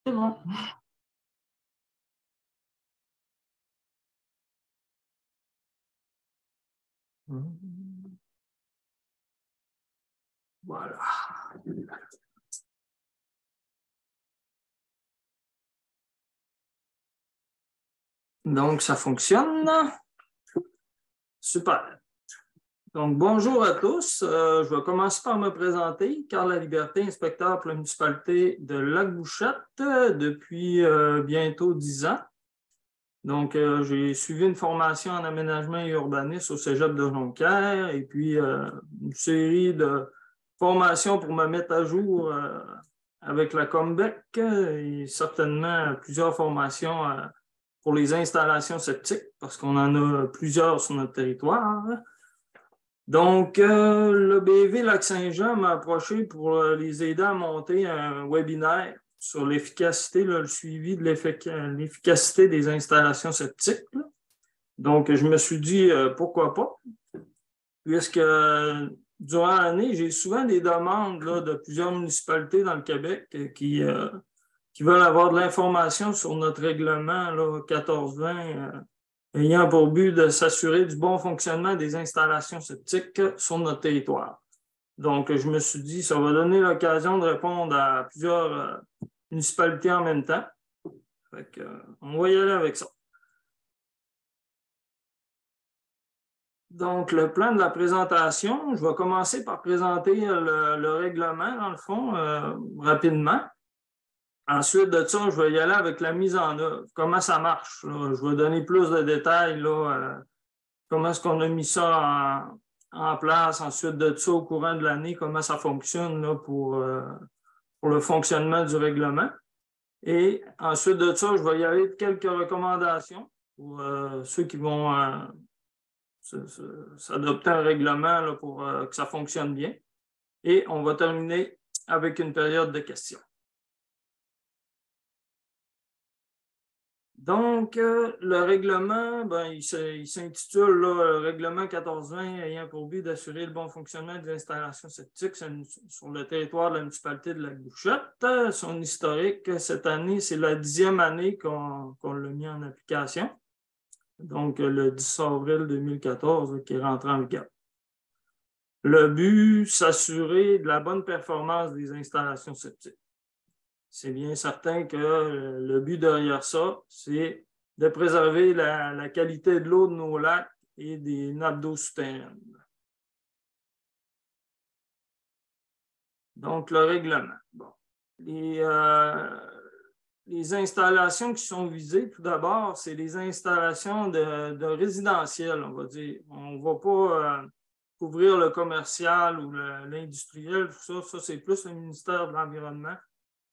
C'est bon. Voilà. Donc, ça fonctionne. Super. Donc, bonjour à tous. Je vais commencer par me présenter. Carl Laliberté, inspecteur pour la municipalité de Lac-Bouchette depuis bientôt 10 ans. Donc, j'ai suivi une formation en aménagement et urbanisme au Cégep de Jonquière et puis une série de formations pour me mettre à jour avec la Combec et certainement plusieurs formations pour les installations septiques parce qu'on en a plusieurs sur notre territoire. Donc, le BV Lac-Saint-Jean m'a approché pour les aider à monter un webinaire sur l'efficacité, le suivi de l'efficacité des installations septiques. Donc, je me suis dit, pourquoi pas, puisque durant l'année, j'ai souvent des demandes là, de plusieurs municipalités dans le Québec qui veulent avoir de l'information sur notre règlement là, 1420 ayant pour but de s'assurer du bon fonctionnement des installations septiques sur notre territoire. Donc, je me suis dit, ça va donner l'occasion de répondre à plusieurs municipalités en même temps. Fait que, on va y aller avec ça. Donc, le plan de la présentation, je vais commencer par présenter le règlement, dans le fond, rapidement. Ensuite de ça, je vais y aller avec la mise en œuvre. Comment ça marche? Là? Je vais donner plus de détails. Là, comment est-ce qu'on a mis ça en place? Ensuite de ça, au courant de l'année, comment ça fonctionne là, pour le fonctionnement du règlement. Et ensuite de ça, je vais y aller de quelques recommandations pour ceux qui vont s'adopter un règlement là, pour que ça fonctionne bien. Et on va terminer avec une période de questions. Donc, le règlement, il s'intitule le règlement 1420 ayant pour but d'assurer le bon fonctionnement des installations septiques sur le territoire de la municipalité de Lac-Bouchette. Son historique, cette année, c'est la 10e année qu'on l'a mis en application. Donc, le 10 avril 2014 qui est rentré en vigueur. Le but, s'assurer de la bonne performance des installations septiques. C'est bien certain que le but derrière ça, c'est de préserver la qualité de l'eau de nos lacs et des nappes d'eau souterraines. Donc, le règlement. Bon. Les installations qui sont visées, tout d'abord, c'est les installations de résidentiel, on va dire. On ne va pas couvrir le commercial ou l'industriel, tout ça. Ça, c'est plus le ministère de l'Environnement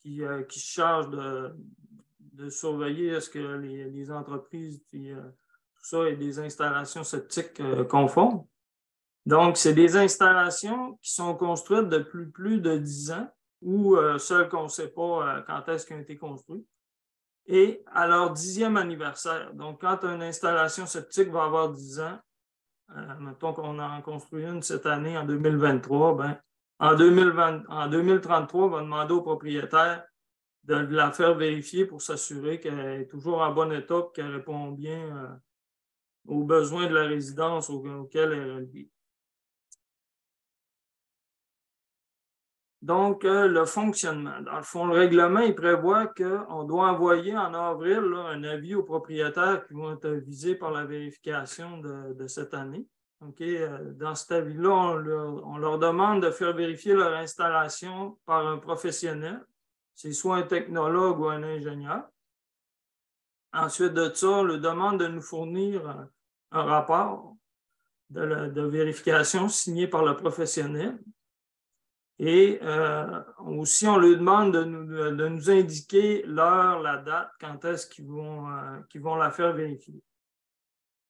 qui se charge de surveiller est-ce que les entreprises puis tout ça et des installations septiques conformes. Donc, c'est des installations qui sont construites depuis plus de 10 ans ou celles qu'on ne sait pas quand est-ce qu'elles ont été construites. Et à leur 10e anniversaire. Donc, quand une installation septique va avoir 10 ans, mettons qu'on en construit une cette année en 2023, en 2033, on va demander au propriétaire de la faire vérifier pour s'assurer qu'elle est toujours en bon état et qu'elle répond bien aux besoins de la résidence auquel elle est reliée. Donc, le fonctionnement. Dans le fond, le règlement, il prévoit qu'on doit envoyer en avril là, un avis aux propriétaires qui vont être visés par la vérification de cette année. Okay? Dans cet avis-là, on leur demande de faire vérifier leur installation par un professionnel. C'est soit un technologue ou un ingénieur. Ensuite de ça, on leur demande de nous fournir un rapport de vérification signé par le professionnel. Et aussi, on leur demande de nous indiquer l'heure, la date, quand est-ce qu'ils vont la faire vérifier.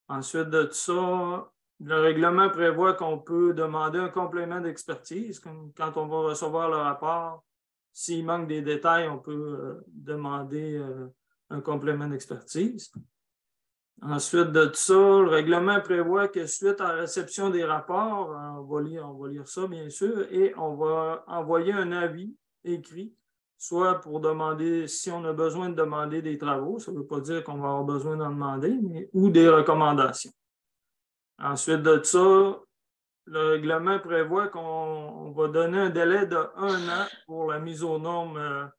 Ensuite de ça, le règlement prévoit qu'on peut demander un complément d'expertise. Quand on va recevoir le rapport, s'il manque des détails, on peut demander un complément d'expertise. Ensuite de ça, le règlement prévoit que suite à la réception des rapports, on va lire ça bien sûr, et on va envoyer un avis écrit soit pour demander, si on a besoin de demander des travaux, ça ne veut pas dire qu'on va avoir besoin d'en demander, ou des recommandations. Ensuite de ça, le règlement prévoit qu'on va donner un délai de 1 an pour la mise aux normes.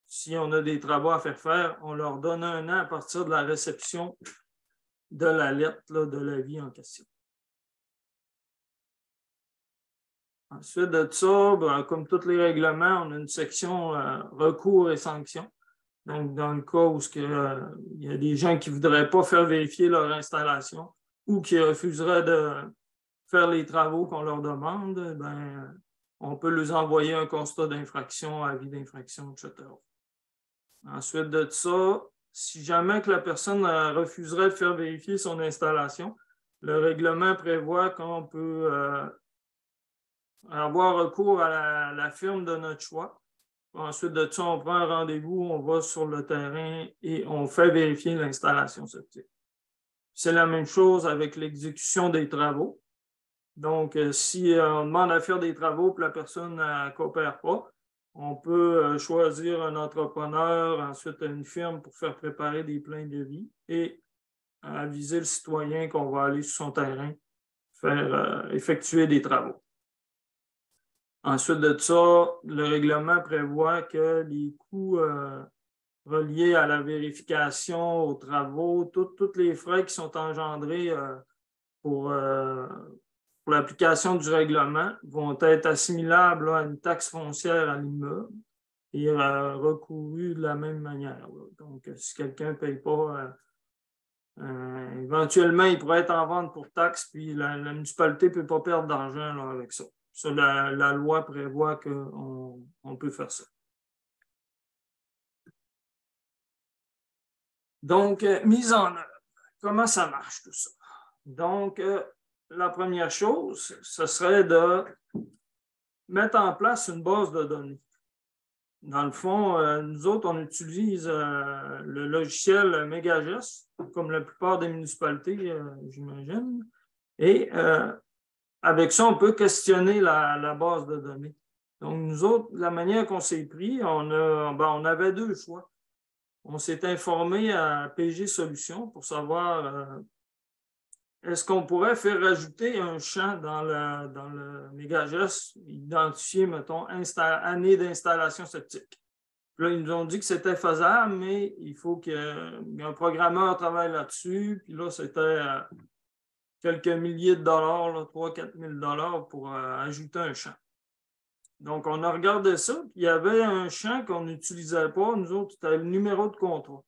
Si on a des travaux à faire, on leur donne 1 an à partir de la réception de la lettre de l'avis en question. Ensuite de ça, comme tous les règlements, on a une section recours et sanctions. Donc, dans le cas où il y a des gens qui ne voudraient pas faire vérifier leur installation ou qui refuseraient de faire les travaux qu'on leur demande, on peut leur envoyer un constat d'infraction, avis d'infraction, etc. Ensuite de ça, si jamais que la personne refuserait de faire vérifier son installation, le règlement prévoit qu'on peut avoir recours à la firme de notre choix. Ensuite de ça, on prend un rendez-vous, on va sur le terrain et on fait vérifier l'installation septique. C'est la même chose avec l'exécution des travaux. Donc, si on demande à faire des travaux et la personne ne coopère pas, on peut choisir un entrepreneur, ensuite une firme pour faire préparer des plans de devis et aviser le citoyen qu'on va aller sur son terrain faire effectuer des travaux. Ensuite de ça, le règlement prévoit que les coûts reliés à la vérification, aux travaux, tous les frais qui sont engendrés pour l'application du règlement vont être assimilables à une taxe foncière à l'immeuble et recourus de la même manière. Donc, si quelqu'un ne paye pas, éventuellement, il pourrait être en vente pour taxe, puis la municipalité ne peut pas perdre d'argent avec ça. Ça, la loi prévoit qu'on peut faire ça. Donc, mise en œuvre. Comment ça marche tout ça? Donc, la première chose, ce serait de mettre en place une base de données. Dans le fond, nous autres, on utilise le logiciel Megagest, comme la plupart des municipalités, j'imagine. Et avec ça, on peut questionner la base de données. Donc, nous autres, la manière qu'on s'est pris, on avait 2 choix. On s'est informé à PG Solutions pour savoir est-ce qu'on pourrait faire rajouter un champ dans le Megagest, identifier, mettons, année d'installation septique. Puis là, ils nous ont dit que c'était faisable, mais il faut qu'un programmeur travaille là-dessus. Puis là, c'était quelques milliers de dollars, 3 000 à 4 000 pour ajouter un champ. Donc, on a regardé ça, puis il y avait un champ qu'on n'utilisait pas. Nous autres, c'était le numéro de contrat.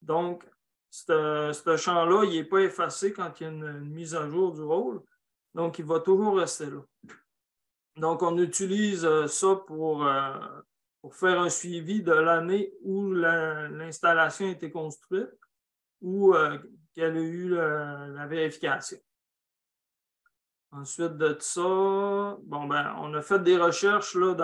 Donc, ce champ-là, il n'est pas effacé quand il y a une mise à jour du rôle. Donc, il va toujours rester là. Donc, on utilise ça pour faire un suivi de l'année où l'installation a été construite ou qu'elle a eu la vérification. Ensuite de ça, on a fait des recherches là,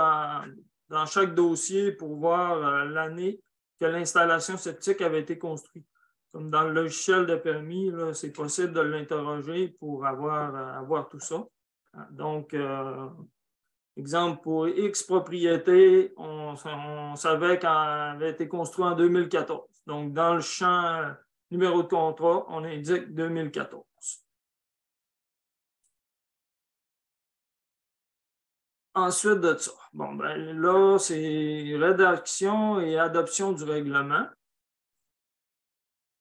dans chaque dossier pour voir l'année que l'installation septique avait été construite. Comme dans le logiciel de permis, c'est possible de l'interroger pour avoir tout ça. Donc, exemple, pour X propriété, on savait qu'elle avait été construite en 2014. Donc, dans le champ numéro de contrat, on indique 2014. Ensuite de ça, là, c'est rédaction et adoption du règlement.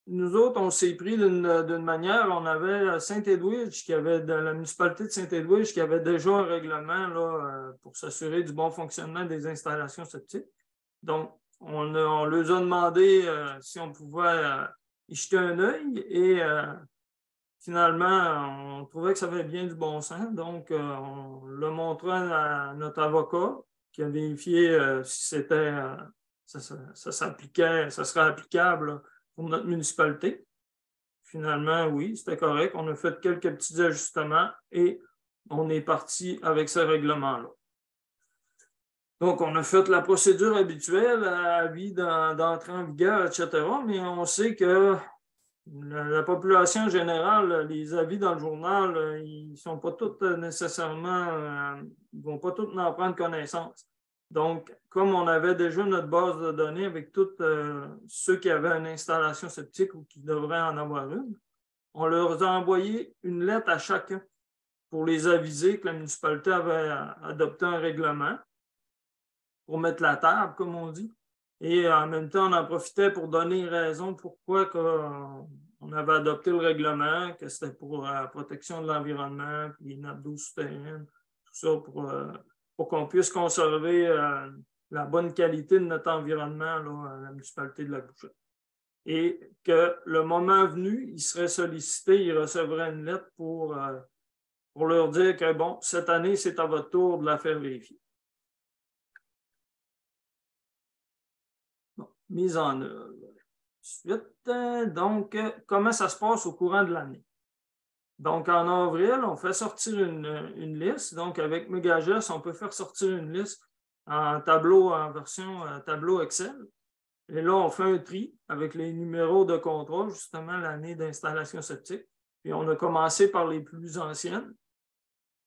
Nous autres, on s'est pris d'une manière, on avait Saint-Edwidge, la municipalité de Saint-Edwidge, qui avait déjà un règlement là, pour s'assurer du bon fonctionnement des installations septiques. Donc, on leur a demandé si on pouvait y jeter un œil et finalement, on trouvait que ça avait bien du bon sens. Donc, on l'a montré à notre avocat qui a vérifié si ça serait applicable pour notre municipalité. Finalement, oui, c'était correct. On a fait quelques petits ajustements et on est parti avec ce règlement-là. Donc, on a fait la procédure habituelle, avis d'entrée en vigueur, etc. Mais on sait que la population générale, les avis dans le journal, ils ne sont pas tous nécessairement, ils ne vont pas tous en prendre connaissance. Donc, comme on avait déjà notre base de données avec tous ceux qui avaient une installation septique ou qui devraient en avoir une, on leur a envoyé une lettre à chacun pour les aviser que la municipalité avait adopté un règlement pour mettre la table, comme on dit. Et en même temps, on en profitait pour donner raison pourquoi on avait adopté le règlement, que c'était pour la protection de l'environnement, puis les nappes d'eau souterraines, tout ça pour qu'on puisse conserver la bonne qualité de notre environnement là, à la municipalité de Lac-Bouchette. Et que le moment venu, ils seraient sollicités, ils recevraient une lettre pour leur dire que, bon, cette année, c'est à votre tour de la faire vérifier. Bon, mise en œuvre. Ensuite, donc, comment ça se passe au courant de l'année? Donc, en avril, on fait sortir une liste. Donc, avec Megagest, on peut faire sortir une liste en version tableau Excel. Et là, on fait un tri avec les numéros de contrat, justement, l'année d'installation septique. Puis, on a commencé par les plus anciennes.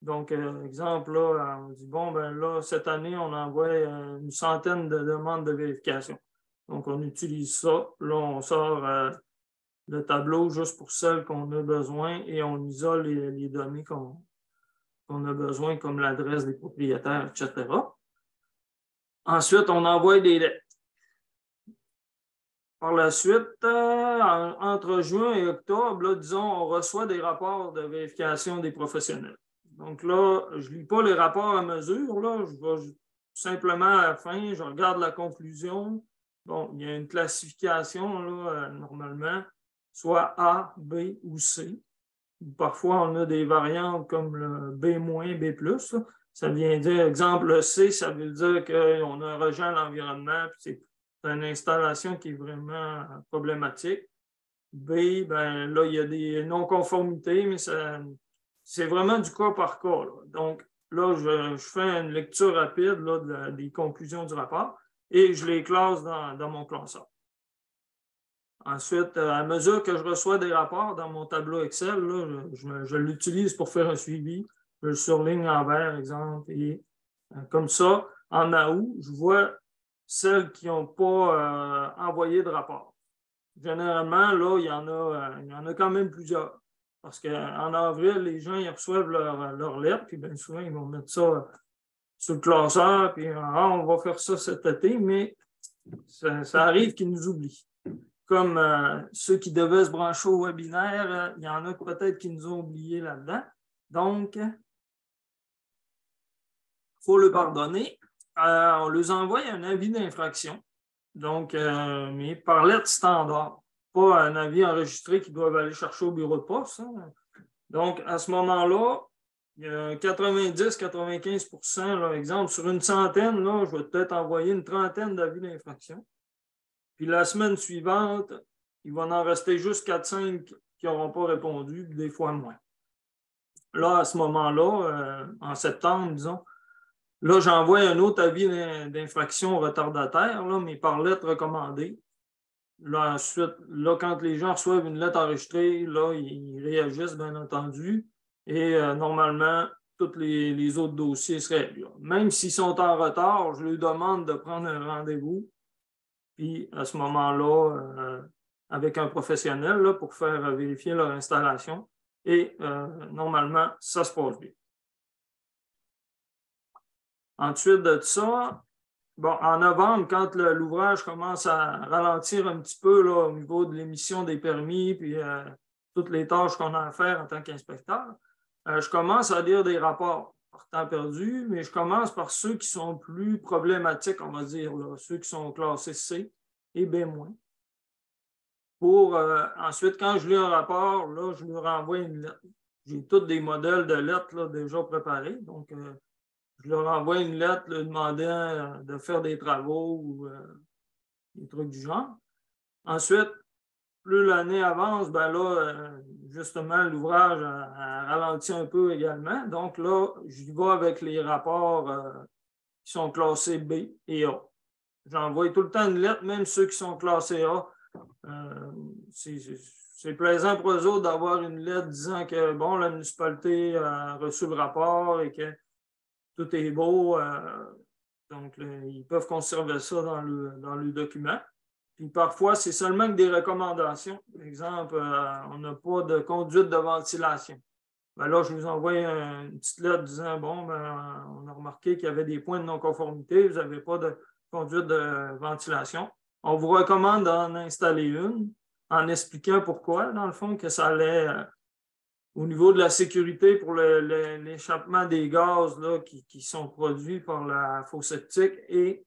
Donc, exemple, là, on dit, bon, ben là, cette année, on envoie une centaine de demandes de vérification. Donc, on utilise ça. Là, on sort le tableau juste pour celles qu'on a besoin et on isole les données qu'on a besoin, comme l'adresse des propriétaires, etc. Ensuite, on envoie des lettres. Par la suite, entre juin et octobre, là, disons, on reçoit des rapports de vérification des professionnels. Donc là, je ne lis pas les rapports à mesure. Là, je vais simplement à la fin, je regarde la conclusion. Bon, il y a une classification, là, normalement, soit A, B ou C. Parfois, on a des variantes comme le B-, B+. Ça vient dire, exemple, le C, ça veut dire qu'on a un rejet à l'environnement, puis c'est une installation qui est vraiment problématique. B, ben là, il y a des non-conformités, mais c'est vraiment du cas par cas. Là. Donc, là, je fais une lecture rapide là, des conclusions du rapport et je les classe dans mon classeur. Ensuite, à mesure que je reçois des rapports dans mon tableau Excel, là, je l'utilise pour faire un suivi. Je le surligne en vert, exemple, et comme ça, en août, je vois celles qui n'ont pas envoyé de rapport. Généralement, là, il y en a quand même plusieurs. Parce qu'en avril, les gens ils reçoivent leur lettre, puis bien souvent, ils vont mettre ça sur le classeur, puis on va faire ça cet été, mais ça arrive qu'ils nous oublient. Comme ceux qui devaient se brancher au webinaire, il y en a peut-être qui nous ont oubliés là-dedans. Donc, il faut le pardonner. On leur envoie un avis d'infraction. Donc, mais par lettre standard, pas un avis enregistré qu'ils doivent aller chercher au bureau de poste. Hein. Donc, à ce moment-là, il y a 90-95 %, exemple, sur une centaine, là, je vais peut-être envoyer une trentaine d'avis d'infraction. Puis la semaine suivante, il va en rester juste 4-5 qui n'auront pas répondu, des fois moins. Là, à ce moment-là, en septembre, disons, là, j'envoie un autre avis d'infraction retardataire, là, mais par lettre recommandée. Là, ensuite, là, quand les gens reçoivent une lettre enregistrée, là, ils réagissent, bien entendu. Et normalement, tous les autres dossiers seraient là. Même s'ils sont en retard, je leur demande de prendre un rendez-vous. Puis, à ce moment-là, avec un professionnel là, pour faire vérifier leur installation. Et normalement, ça se passe bien. Ensuite de ça, bon, en novembre, quand l'ouvrage commence à ralentir un petit peu là, au niveau de l'émission des permis puis toutes les tâches qu'on a à faire en tant qu'inspecteur, je commence à lire des rapports par temps perdu, mais je commence par ceux qui sont plus problématiques, on va dire, là, ceux qui sont classés C et B-. Pour ensuite, quand je lis un rapport, là, je lui renvoie une lettre. J'ai tous des modèles de lettres là, déjà préparés, donc je leur envoie une lettre leur demandant de faire des travaux ou des trucs du genre. Ensuite, plus l'année avance, ben là, justement, l'ouvrage a ralenti un peu également. Donc là, j'y vais avec les rapports qui sont classés B et A. J'envoie tout le temps une lettre, même ceux qui sont classés A. C'est plaisant pour eux autres d'avoir une lettre disant que, bon, la municipalité a reçu le rapport et que tout est beau. Donc, Donc, ils peuvent conserver ça dans le document. Puis parfois, c'est seulement que des recommandations. Par exemple, on n'a pas de conduite de ventilation. Ben là, je vous envoie une petite lettre disant, bon, ben, on a remarqué qu'il y avait des points de non-conformité, vous n'avez pas de conduite de ventilation. On vous recommande d'en installer une en expliquant pourquoi, dans le fond, que ça allait au niveau de la sécurité pour l'échappement des gaz là, qui sont produits par la fosse septique et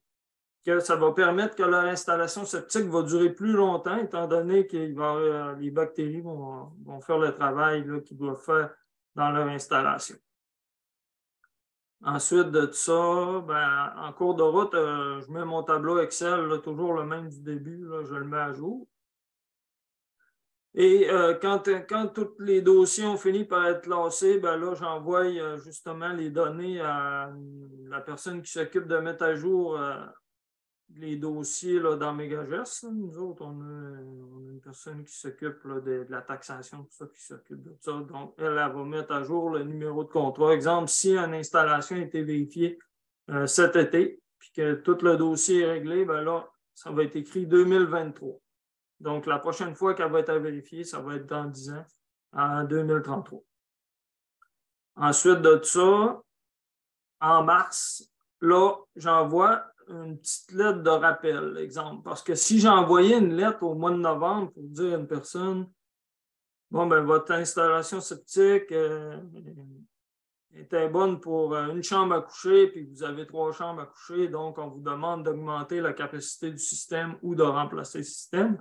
que ça va permettre que leur installation septique va durer plus longtemps, étant donné que les bactéries vont faire le travail qu'ils doivent faire dans leur installation. Ensuite de ça, ben, en cours de route, je mets mon tableau Excel, là, toujours le même du début, là, je le mets à jour. Et quand tous les dossiers ont fini par être classés, ben là, j'envoie justement les données à la personne qui s'occupe de mettre à jour les dossiers là, dans Megagest. Nous autres, on a une personne qui s'occupe de la taxation, tout ça, qui s'occupe de ça. Donc, elle va mettre à jour le numéro de contrat. Exemple, si une installation a été vérifiée cet été, puis que tout le dossier est réglé, ben là, ça va être écrit 2023. Donc, la prochaine fois qu'elle va être à vérifier, ça va être dans 10 ans, en 2033. Ensuite de ça, en mars, là, j'envoie une petite lettre de rappel, exemple. Parce que si j'envoyais une lettre au mois de novembre pour dire à une personne, bon, ben votre installation septique était bonne pour une chambre à coucher, puis vous avez 3 chambres à coucher, donc on vous demande d'augmenter la capacité du système ou de remplacer le système,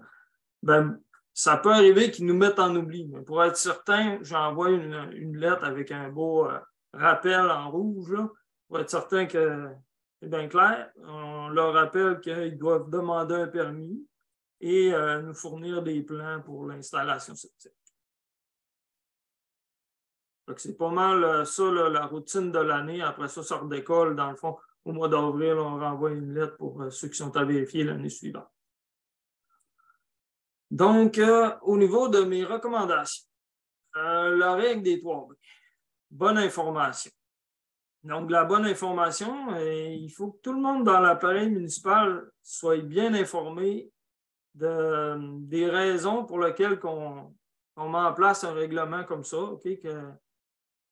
ben, ça peut arriver qu'ils nous mettent en oubli. Mais pour être certain, j'envoie une lettre avec un beau rappel en rouge, là, pour être certain que c'est bien clair. On leur rappelle qu'ils doivent demander un permis et nous fournir des plans pour l'installation septique. C'est pas mal ça, là, la routine de l'année. Après ça, ça redécolle. Dans le fond, au mois d'avril, on renvoie une lettre pour ceux qui sont à vérifier l'année suivante. Donc, au niveau de mes recommandations, la règle des 3 B. Bonne information. Donc, la bonne information, il faut que tout le monde dans l'appareil municipal soit bien informé des raisons pour lesquelles on met en place un règlement comme ça, okay,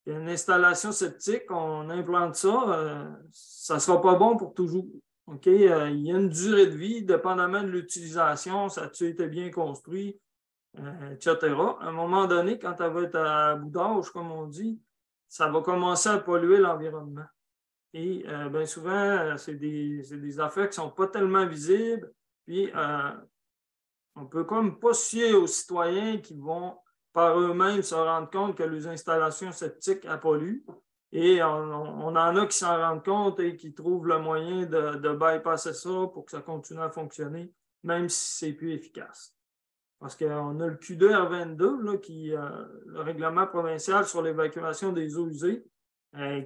une installation septique, on implante ça, ça ne sera pas bon pour toujours. Okay? Il y a une durée de vie, dépendamment de l'utilisation, ça a-tu été bien construit, etc. À un moment donné, quand elle va être à bout d'âge, comme on dit, ça va commencer à polluer l'environnement. Et bien souvent, c'est des affaires qui ne sont pas tellement visibles. Puis, on ne peut comme pas se fier aux citoyens qui vont par eux-mêmes se rendre compte que les installations septiques polluent. Et on en a qui s'en rendent compte et qui trouvent le moyen de bypasser ça pour que ça continue à fonctionner, même si ce n'est plus efficace. Parce qu'on a le Q2R22, là, le règlement provincial sur l'évacuation des eaux usées,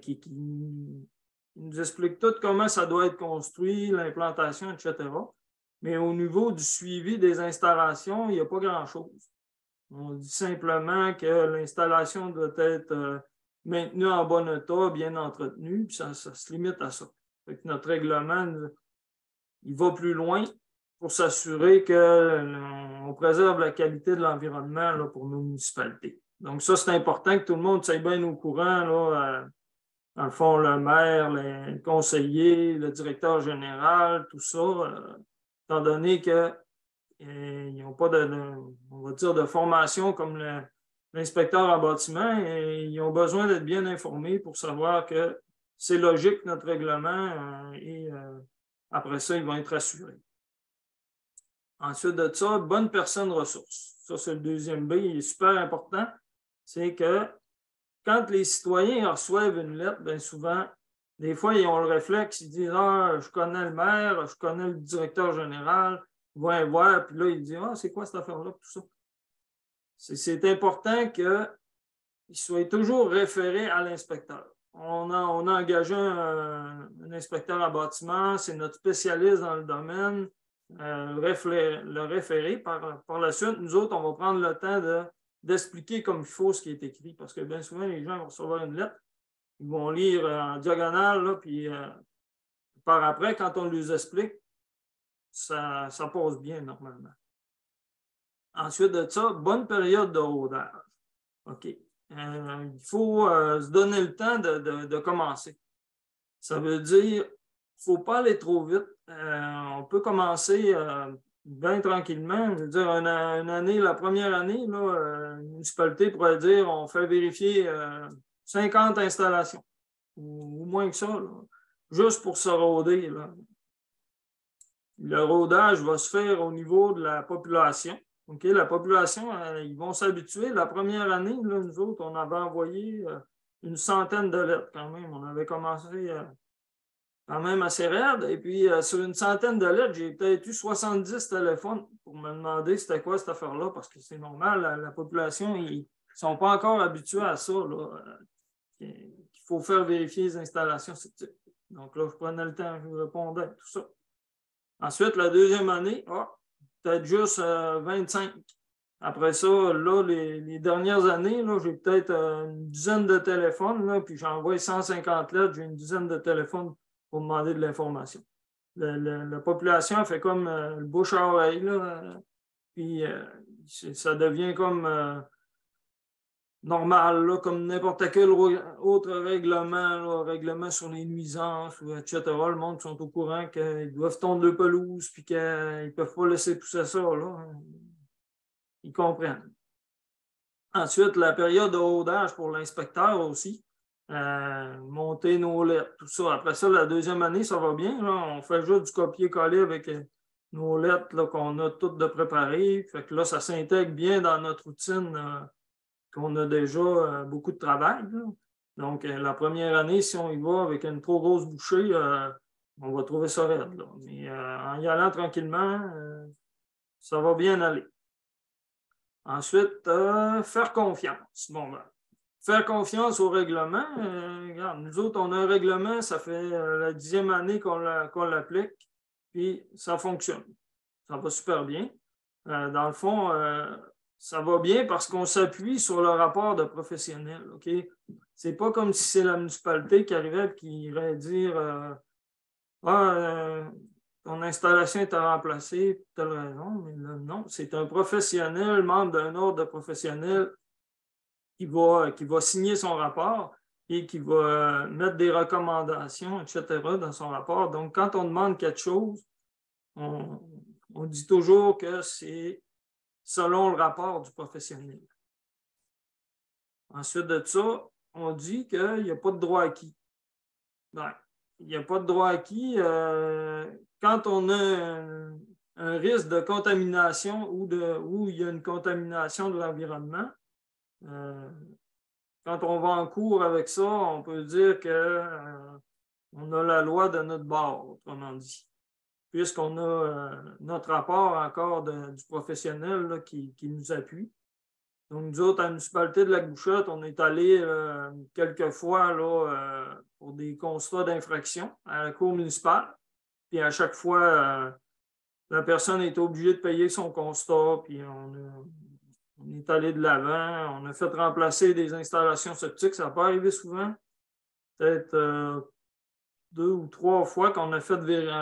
qui nous explique tout comment ça doit être construit, l'implantation, etc. Mais au niveau du suivi des installations, il n'y a pas grand-chose. On dit simplement que l'installation doit être maintenue en bon état, bien entretenue, puis ça se limite à ça. Fait que notre règlement, il va plus loin pour s'assurer qu'on préserve la qualité de l'environnement là, pour nos municipalités. Donc ça, c'est important que tout le monde soit bien au courant. Là, dans le fond, le maire, les conseillers, le directeur général, tout ça, étant donné qu'ils n'ont pas on va dire, de formation comme l'inspecteur en bâtiment, et ils ont besoin d'être bien informés pour savoir que c'est logique notre règlement et après ça, ils vont être assurés. Ensuite de ça, bonne personne ressource. Ça, c'est le deuxième B, il est super important. C'est que quand les citoyens reçoivent une lettre, bien souvent, des fois, ils ont le réflexe, ils disent « Ah, je connais le maire, je connais le directeur général, ils vont voir, puis là, ils disent « Ah, c'est quoi cette affaire-là? » Tout ça. C'est important qu'ils soient toujours référés à l'inspecteur. On a engagé un inspecteur en bâtiment, c'est notre spécialiste dans le domaine, le référé. Par la suite, nous autres, on va prendre le temps d'expliquer comme il faut ce qui est écrit, parce que bien souvent, les gens vont recevoir une lettre, ils vont lire en diagonale, là, puis Par après, quand on les explique, ça passe bien normalement. Ensuite de ça, bonne période de rodage. OK. Il faut se donner le temps de commencer. Ça veut dire qu'il ne faut pas aller trop vite. On peut commencer bien tranquillement. Je veux dire, une année, la première année, là, une municipalité pourrait dire on fait vérifier 50 installations ou moins que ça, là, juste pour se roder. Là. Le rodage va se faire au niveau de la population. Okay? La population, ils vont s'habituer. La première année, là, nous autres, on avait envoyé une centaine de lettres quand même. On avait commencé quand même assez raide. Et puis, sur une centaine de lettres, j'ai peut-être eu 70 téléphones pour me demander c'était quoi cette affaire-là, parce que c'est normal, la population, ils ne sont pas encore habitués à ça, là, qu'il faut faire vérifier les installations. Donc là, je prenais le temps, je répondais à tout ça. Ensuite, la deuxième année, peut-être juste 25. Après ça, là, les dernières années, j'ai peut-être une dizaine de téléphones, là, puis j'envoie 150 lettres, j'ai une dizaine de téléphones pour demander de l'information. La population a fait comme le bouche à oreille, là, puis ça devient comme normal, là, comme n'importe quel autre règlement, là, règlement sur les nuisances, etc. Le monde sont au courant qu'ils doivent tondre de pelouse puis qu'ils ne peuvent pas laisser pousser ça. Là. Ils comprennent. Ensuite, la période de rodage pour l'inspecteur aussi. Monter nos lettres, tout ça. Après ça, la deuxième année, ça va bien. Là. On fait juste du copier-coller avec nos lettres qu'on a toutes de préparées. Fait que là, ça s'intègre bien dans notre routine qu'on a déjà beaucoup de travail. Là. Donc, la première année, si on y va avec une trop grosse bouchée, on va trouver ça raide. Là. Mais en y allant tranquillement, ça va bien aller. Ensuite, faire confiance. Bon, ben, faire confiance au règlement. Regarde, nous autres, on a un règlement, ça fait la 10e année qu'on l'applique, puis ça fonctionne. Ça va super bien. Dans le fond, ça va bien parce qu'on s'appuie sur le rapport de professionnels. Okay? C'est pas comme si c'est la municipalité qui arrivait et qui irait dire ton installation est à remplacer pour telle raison. Mais là, non, c'est un professionnel, membre d'un ordre de professionnels qui va signer son rapport et qui va mettre des recommandations, etc., dans son rapport. Donc, quand on demande quelque chose, on dit toujours que c'est selon le rapport du professionnel. Ensuite de ça, on dit qu'il n'y a pas de droit acquis. Ben, il n'y a pas de droit acquis. Quand on a un risque de contamination ou il y a une contamination de l'environnement, quand on va en cours avec ça, on peut dire qu'on a la loi de notre bord, autrement dit, puisqu'on a notre rapport encore du professionnel là, qui nous appuie. Donc, nous autres, à la municipalité de Lac-Bouchotte, on est allé quelques fois là, pour des constats d'infraction à la cour municipale. Puis à chaque fois, la personne est obligée de payer son constat, puis on est allé de l'avant. On a fait remplacer des installations septiques. Ça n'a pas arrivé souvent. Peut-être 2 ou 3 fois qu'on a fait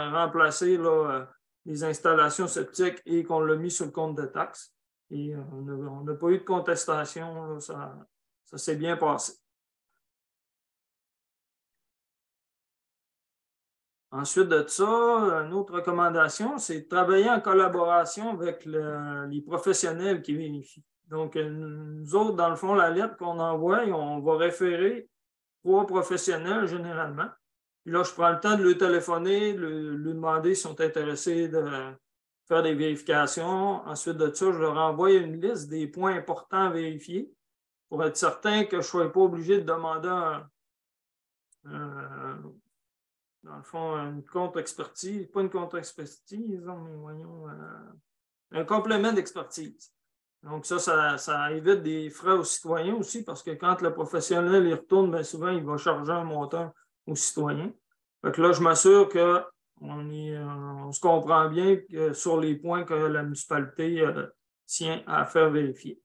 remplacer là, les installations septiques et qu'on l'a mis sur le compte de taxes. Et on n'a pas eu de contestation. Là, ça s'est bien passé. Ensuite de ça, une autre recommandation, c'est de travailler en collaboration avec les professionnels qui vérifient. Donc, nous autres, dans le fond, la lettre qu'on envoie, on va référer 3 professionnels généralement. Puis là, je prends le temps de lui téléphoner, de lui demander s'ils sont intéressés de faire des vérifications. Ensuite de ça, je leur envoie une liste des points importants à vérifier pour être certain que je ne sois pas obligé de demander dans le fond, une contre-expertise, pas une contre-expertise, mais voyons, un complément d'expertise. Donc ça évite des frais aux citoyens aussi, parce que quand le professionnel y retourne, bien souvent, il va charger un montant aux citoyens. Fait que là, je m'assure qu'on se comprend bien sur les points que la municipalité tient à faire vérifier.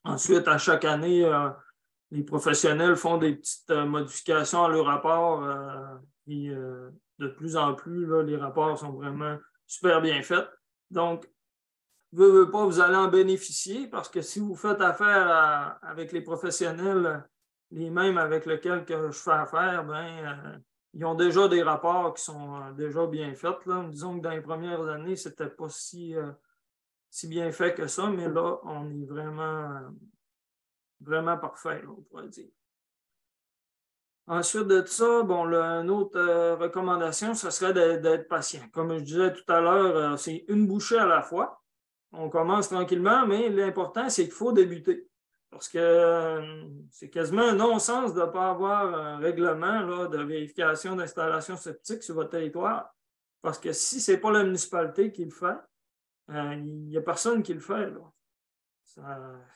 Ensuite, à chaque année, les professionnels font des petites modifications à leur rapport. Ils de plus en plus, là, les rapports sont vraiment super bien faits. Donc, veut pas, vous allez en bénéficier parce que si vous faites affaire avec les professionnels, les mêmes avec lesquels que je fais affaire, ils ont déjà des rapports qui sont déjà bien faits. Là. Disons que dans les premières années, ce n'était pas si bien fait que ça, mais là, on est vraiment parfait, là, on pourrait dire. Ensuite de ça, une autre recommandation, ce serait d'être patient. Comme je disais tout à l'heure, c'est une bouchée à la fois. On commence tranquillement, mais l'important, c'est qu'il faut débuter. Parce que c'est quasiment un non-sens de ne pas avoir un règlement là, de vérification d'installation septique sur votre territoire. Parce que si ce n'est pas la municipalité qui le fait, il n'y a personne qui le fait. Là.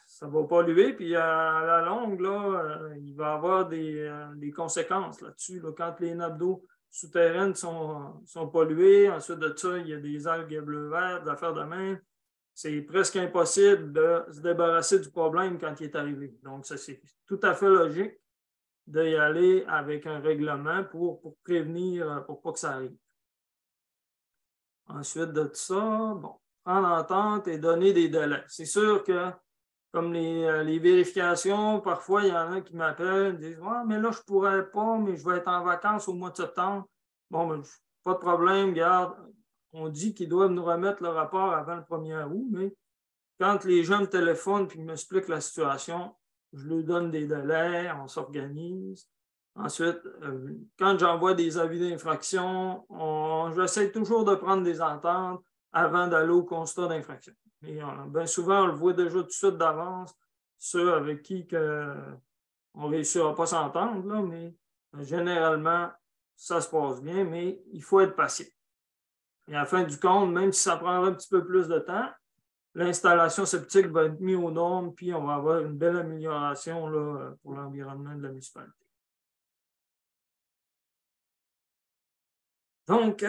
Ça va polluer, puis à la longue, là, il va y avoir des conséquences là-dessus. Là. Quand les nappes d'eau souterraines sont polluées, ensuite de ça, il y a des algues bleu-vert, des affaires de même. C'est presque impossible de se débarrasser du problème quand il est arrivé. Donc, ça, c'est tout à fait logique d'y aller avec un règlement pour prévenir, pour pas que ça arrive. Ensuite de ça, prendre entente et donner des délais. C'est sûr que, comme les vérifications, parfois, il y en a qui m'appellent et disent « Ouais, mais là, je ne pourrais pas, mais je vais être en vacances au mois de septembre. » Pas de problème, garde. On dit qu'ils doivent nous remettre le rapport avant le 1er août, mais quand les gens me téléphonent et m'expliquent la situation, je leur donne des délais, on s'organise. Ensuite, quand j'envoie des avis d'infraction, j'essaie toujours de prendre des ententes avant d'aller au constat d'infraction. Mais bien souvent, on le voit déjà tout de suite d'avance, ceux avec qui on ne réussira pas à s'entendre, là, mais généralement, ça se passe bien, mais il faut être patient. Et à la fin du compte, même si ça prendra un petit peu plus de temps, l'installation septique va être mise aux normes, puis on va avoir une belle amélioration là, pour l'environnement de la municipalité. Donc,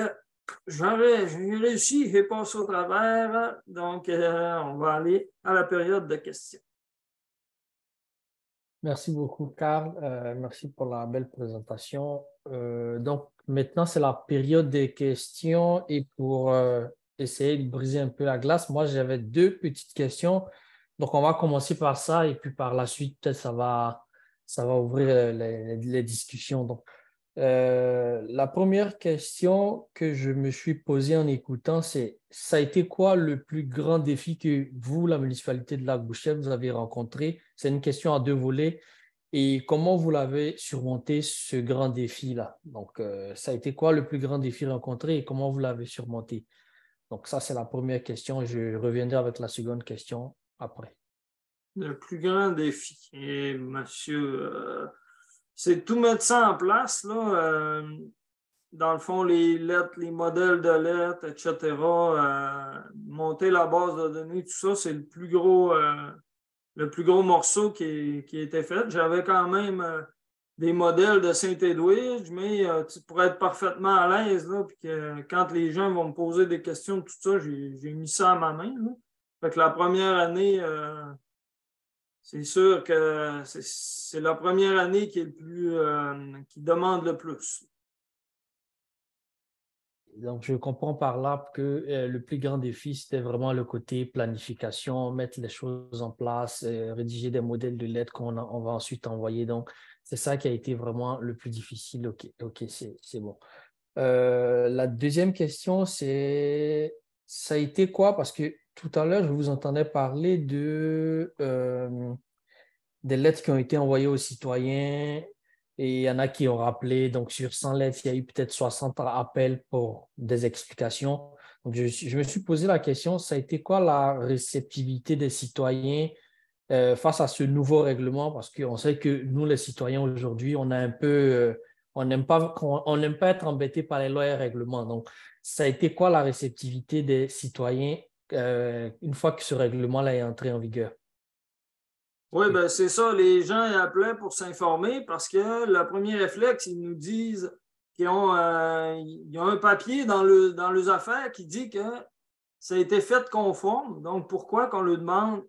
j'ai réussi, j'ai passé au travers. Donc, on va aller à la période de questions. Merci beaucoup, Carl. Merci pour la belle présentation. Donc, maintenant, c'est la période des questions et pour essayer de briser un peu la glace, moi, j'avais deux petites questions. Donc, on va commencer par ça et puis par la suite, peut-être ça va ouvrir les discussions. Donc, la première question que je me suis posée en écoutant, c'est ça a été quoi le plus grand défi que vous, la municipalité de Lac-Bouchette, vous avez rencontré? C'est une question à deux volets. Et comment vous l'avez surmonté, ce grand défi-là? Donc, ça a été quoi le plus grand défi rencontré et comment vous l'avez surmonté? Donc, ça, c'est la première question. Je reviendrai avec la seconde question après. Le plus grand défi, monsieur, c'est de tout mettre ça en place, là. Dans le fond, les lettres, les modèles de lettres, etc., monter la base de données, tout ça, c'est le plus gros morceau qui a été fait. J'avais quand même des modèles de Saint-Edwidge, mais pour être parfaitement à l'aise, là, puis que quand les gens vont me poser des questions, tout ça, j'ai mis ça à ma main. Là. Fait que la première année, c'est sûr que c'est la première année qui est qui demande le plus. Donc, je comprends par là que le plus grand défi, c'était vraiment le côté planification, mettre les choses en place, rédiger des modèles de lettres on va ensuite envoyer. Donc, c'est ça qui a été vraiment le plus difficile. OK, c'est bon. La deuxième question, ça a été quoi? Parce que tout à l'heure, je vous entendais parler des lettres qui ont été envoyées aux citoyens et il y en a qui ont rappelé. Donc, sur 100 lettres, il y a eu peut-être 60 appels pour des explications. Donc, je me suis posé la question, ça a été quoi la réceptivité des citoyens face à ce nouveau règlement? Parce qu'on sait que nous, les citoyens, aujourd'hui, on a un peu... on n'aime pas être embêté par les lois et règlements. Donc, ça a été quoi la réceptivité des citoyens une fois que ce règlement-là est entré en vigueur? Oui, ben c'est ça. Les gens appelaient pour s'informer parce que le premier réflexe, ils nous disent qu'ils ont un papier dans leurs affaires qui dit que ça a été fait conforme. Donc, pourquoi qu'on leur demande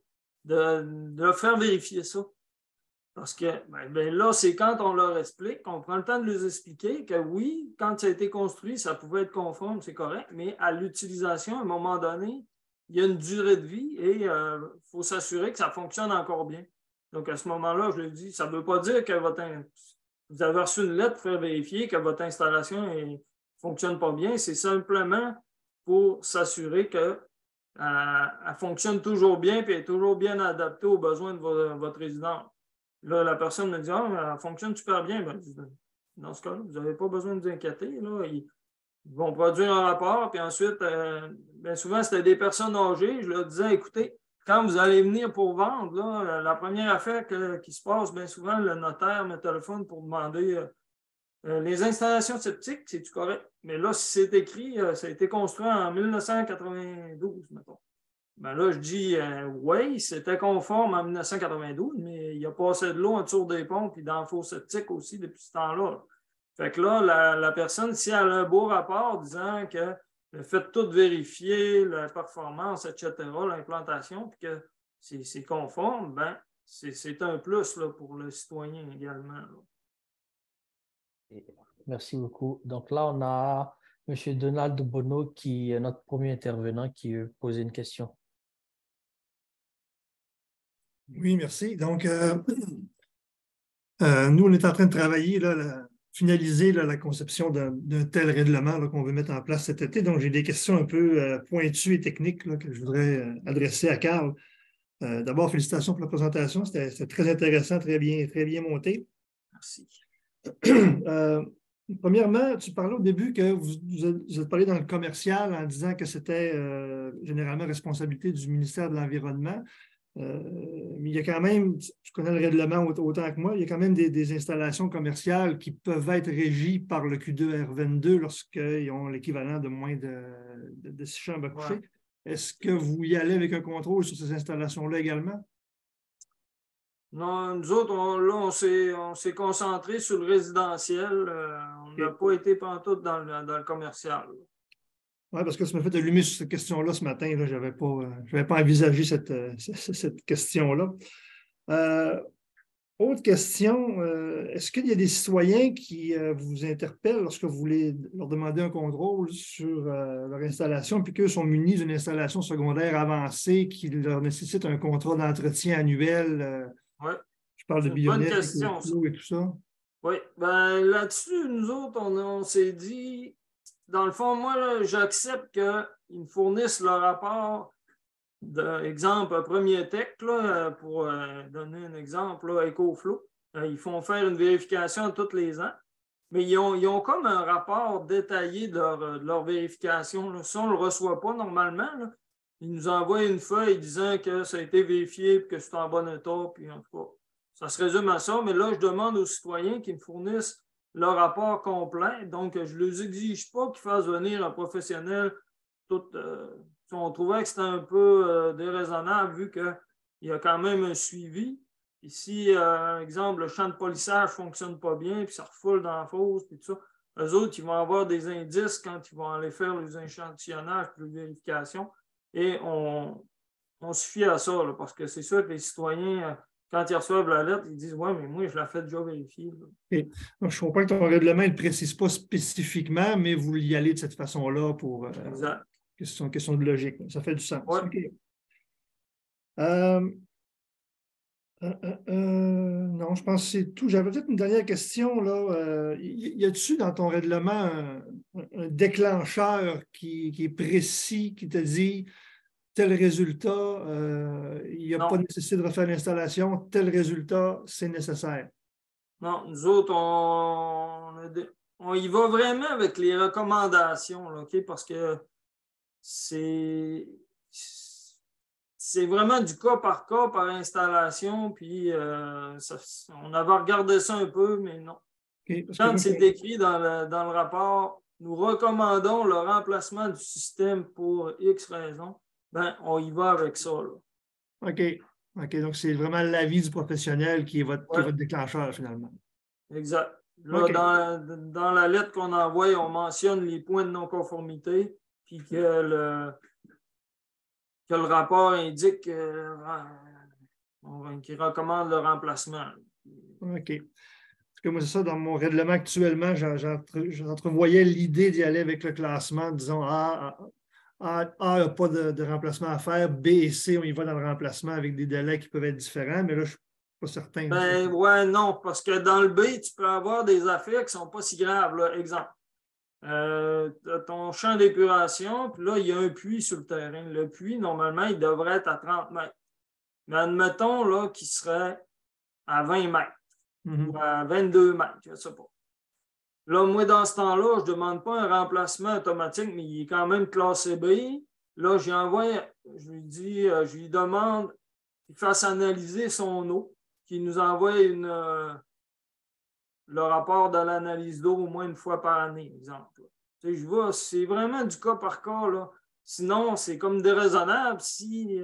de faire vérifier ça? Parce que là, c'est quand on leur explique, on prend le temps de leur expliquer que oui, quand ça a été construit, ça pouvait être conforme, c'est correct, mais à l'utilisation, à un moment donné, il y a une durée de vie et il faut s'assurer que ça fonctionne encore bien. Donc, à ce moment-là, je le dis, ça ne veut pas dire que vous avez reçu une lettre pour faire vérifier que votre installation ne fonctionne pas bien. C'est simplement pour s'assurer qu'elle fonctionne toujours bien et est toujours bien adaptée aux besoins de votre résident. Là, la personne me dit, ah, elle fonctionne super bien. Ben, dans ce cas-là, vous n'avez pas besoin de vous inquiéter. Là. Ils vont produire un rapport, puis ensuite, bien souvent, c'était des personnes âgées. Je leur disais, écoutez, quand vous allez venir pour vendre, là, la première affaire qui se passe, bien souvent, le notaire me téléphone pour demander les installations septiques, c'est-tu correct? Mais là, si c'est écrit, ça a été construit en 1992, mettons. Ben là, je dis, oui, c'était conforme en 1992, mais il y a passé de l'eau en dessous des pompes et dans le fosse septique aussi depuis ce temps-là. Fait que là, la personne, si elle a un beau rapport disant que le fait de tout vérifier, la performance, etc., l'implantation, puis que c'est conforme, ben c'est un plus là, pour le citoyen également. Là. Merci beaucoup. Donc là, on a M. Donald Bonneau, qui est notre premier intervenant, qui veut poser une question. Oui, merci. Donc, nous, on est en train de travailler, là, finaliser la conception d'un tel règlement qu'on veut mettre en place cet été. Donc, j'ai des questions un peu pointues et techniques là, que je voudrais adresser à Carl. D'abord, félicitations pour la présentation. C'était très intéressant, très bien monté. Merci. Premièrement, tu parlais au début que vous êtes parlé dans le commercial en disant que c'était généralement responsabilité du ministère de l'Environnement. Mais il y a quand même, tu connais le règlement autant que moi, il y a quand même des installations commerciales qui peuvent être régies par le Q2R22 lorsqu'ils ont l'équivalent de moins de 6 chambres à coucher. Ouais. Est-ce que vous y allez avec un contrôle sur ces installations-là également? Non, nous autres, on s'est concentré sur le résidentiel. On n'a pas été pantoute dans le commercial. Oui, parce que tu m'as fait allumer sur cette question-là ce matin. Je n'avais pas envisagé cette question-là. Autre question, est-ce qu'il y a des citoyens qui vous interpellent lorsque vous voulez leur demander un contrôle sur leur installation, puis qu'eux sont munis d'une installation secondaire avancée qui leur nécessite un contrat d'entretien annuel? Oui. Je parle de biomètre et tout ça. Oui, ben là-dessus, nous autres, on s'est dit, dans le fond, moi, j'accepte qu'ils me fournissent le rapport. Exemple, Premier Tech, là, pour donner un exemple, là, EcoFlow, ils font faire une vérification tous les ans, mais ils ont comme un rapport détaillé de leur vérification. Là. Si on ne le reçoit pas normalement, là, ils nous envoient une feuille disant que ça a été vérifié et que c'est en bon état, puis en tout cas, ça se résume à ça. Mais là, je demande aux citoyens qu'ils me fournissent le rapport complet. Donc, je ne les exige pas qu'ils fassent venir un professionnel tout. On trouvait que c'était un peu déraisonnable vu qu'il y a quand même un suivi. Et si, exemple, le champ de polissage ne fonctionne pas bien, puis ça refoule dans la fosse, puis tout ça, eux autres, ils vont avoir des indices quand ils vont aller faire les échantillonnages et les vérifications. Et on se fie à ça, là, parce que c'est sûr que les citoyens, quand ils reçoivent la lettre, ils disent « Ouais, mais moi, je l'ai fait déjà vérifier. » Okay. Donc, je comprends que ton règlement ne précise pas spécifiquement, mais vous y allez de cette façon-là pour... Exact. Question de logique. Ça fait du sens. Ouais. Okay. Non, je pense que c'est tout. J'avais peut-être une dernière question. Y a-t-il dans ton règlement un déclencheur qui est précis, qui te dit tel résultat, il n'y a pas de nécessité de refaire l'installation, tel résultat, c'est nécessaire? Non, nous autres, on y va vraiment avec les recommandations, là, okay? Parce que c'est vraiment du cas par installation, puis on avait regardé ça un peu, mais non. Okay, quand c'est écrit dans le rapport, nous recommandons le remplacement du système pour X raisons, ben, on y va avec ça. Là. OK, donc c'est vraiment l'avis du professionnel qui est votre déclencheur, finalement. Exact. Là, dans la lettre qu'on envoie, on mentionne les points de non-conformité, puis que le rapport indique qu'il recommande le remplacement. OK. Parce que moi, c'est ça, dans mon règlement actuellement, j'entrevoyais l'idée d'y aller avec le classement, disons A n'a pas de remplacement à faire, B et C, on y va dans le remplacement avec des délais qui peuvent être différents, mais là, je ne suis pas certain. Ben ouais, non, parce que dans le B, tu peux avoir des affaires qui ne sont pas si graves. Là. Exemple, tu as ton champ d'épuration, puis là, il y a un puits sur le terrain. Le puits, normalement, il devrait être à 30 mètres. Mais admettons là, qu'il serait à 20 mètres ou à 22 mètres, je ne sais pas. Là, moi, dans ce temps-là, je ne demande pas un remplacement automatique, mais il est quand même classé B. Là, je lui dis, je lui demande qu'il fasse analyser son eau, qu'il nous envoie le rapport de l'analyse d'eau au moins une fois par année, exemple. Tu sais, je vois, c'est vraiment du cas par cas, là. Sinon, c'est comme déraisonnable si,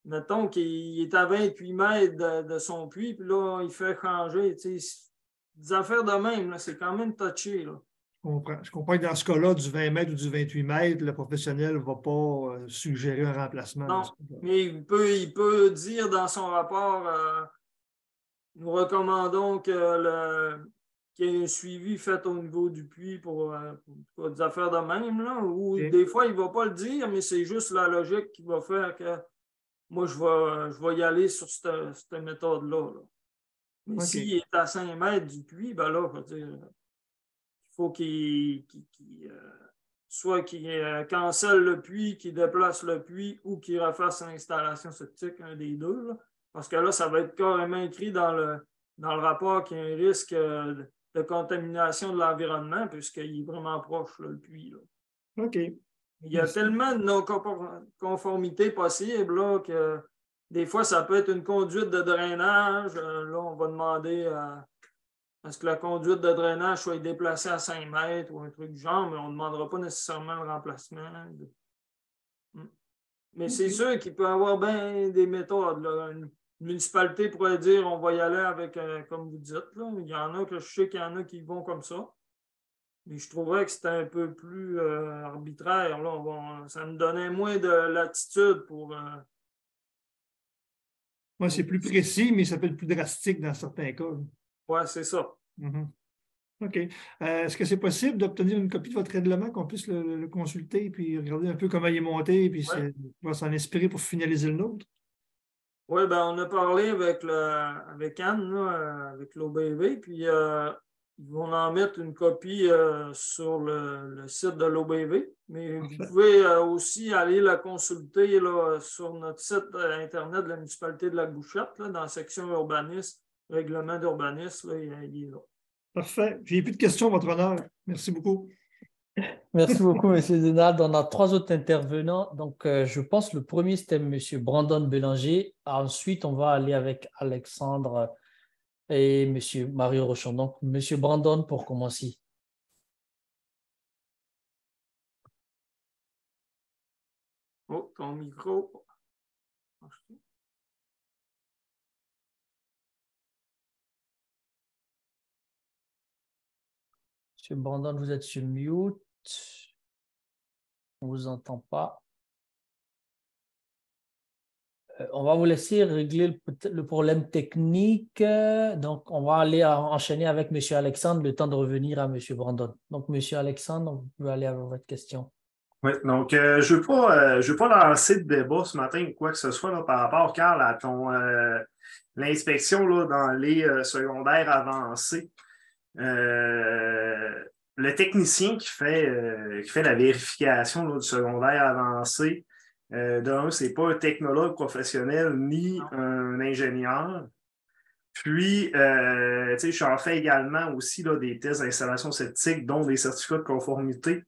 mettons qu'il est à 28 mètres de son puits, puis là, il fait changer. Tu sais, des affaires de même, là, c'est quand même touché, là. Je comprends que dans ce cas-là, du 20 mètres ou du 28 mètres, le professionnel ne va pas suggérer un remplacement. Non, mais il peut dire dans son rapport, nous recommandons qu'il y ait un suivi fait au niveau du puits pour des affaires de même, là, ou Okay. des fois, il ne va pas le dire, mais c'est juste la logique qui va faire que moi, je vais y aller sur cette méthode-là. Là. Mais Okay. s'il est à 5 mètres du puits, ben là, il faut soit qu'il cancelle le puits, qu'il déplace le puits ou qu'il refasse l'installation septique, un des deux. Là. Parce que là, ça va être carrément écrit dans le rapport qu'il y a un risque de contamination de l'environnement puisqu'il est vraiment proche, là, le puits. Là. OK. Il y a tellement de non-conformités possibles là, que des fois, ça peut être une conduite de drainage. Là, on va demander à ce que la conduite de drainage soit déplacée à 5 mètres ou un truc du genre, mais on ne demandera pas nécessairement le remplacement. Mais c'est sûr qu'il peut y avoir bien des méthodes. Là. Une municipalité pourrait dire on va y aller avec, comme vous dites. Là. Il y en a que je sais qu'il y en a qui vont comme ça. Mais je trouverais que c'était un peu plus arbitraire. Là. Ça me donnait moins de latitude pour. Moi, c'est plus précis, mais ça peut être plus drastique dans certains cas. Oui, c'est ça. OK. Est-ce que c'est possible d'obtenir une copie de votre règlement, qu'on puisse le consulter puis regarder un peu comment il est monté, puis on va s'en inspirer pour finaliser le nôtre? Oui, ben, on a parlé avec Anne, là, avec l'OBV, puis ils vont en mettre une copie sur le site de l'OBV, mais vous pouvez aussi aller la consulter là, sur notre site Internet de la municipalité de Lac-Bouchette, là, dans la section urbanisme, règlement d'urbanisme, il est là. Parfait. J'ai plus de questions, votre honneur. Merci beaucoup. Merci beaucoup, M. Donald. On a 3 autres intervenants. Donc, je pense que le premier, c'était M. Brandon Bélanger. Ensuite, on va aller avec Alexandre et M. Mario Rochon. Donc, M. Brandon pour commencer. Oh, ton micro. M. Brandon, vous êtes sur mute. On ne vous entend pas. On va vous laisser régler le problème technique. Donc, on va aller enchaîner avec M. Alexandre, le temps de revenir à M. Brandon. Donc, M. Alexandre, vous pouvez aller avec votre question. Oui, donc je ne veux pas lancer de débat ce matin ou quoi que ce soit là, par rapport, Carl, à l'inspection là, dans les secondaires avancés. Le technicien qui fait la vérification là, du secondaire avancé, ce n'est pas un technologue professionnel ni un ingénieur. Puis, j'en fais également aussi là, des tests d'installation septique, dont des certificats de conformité.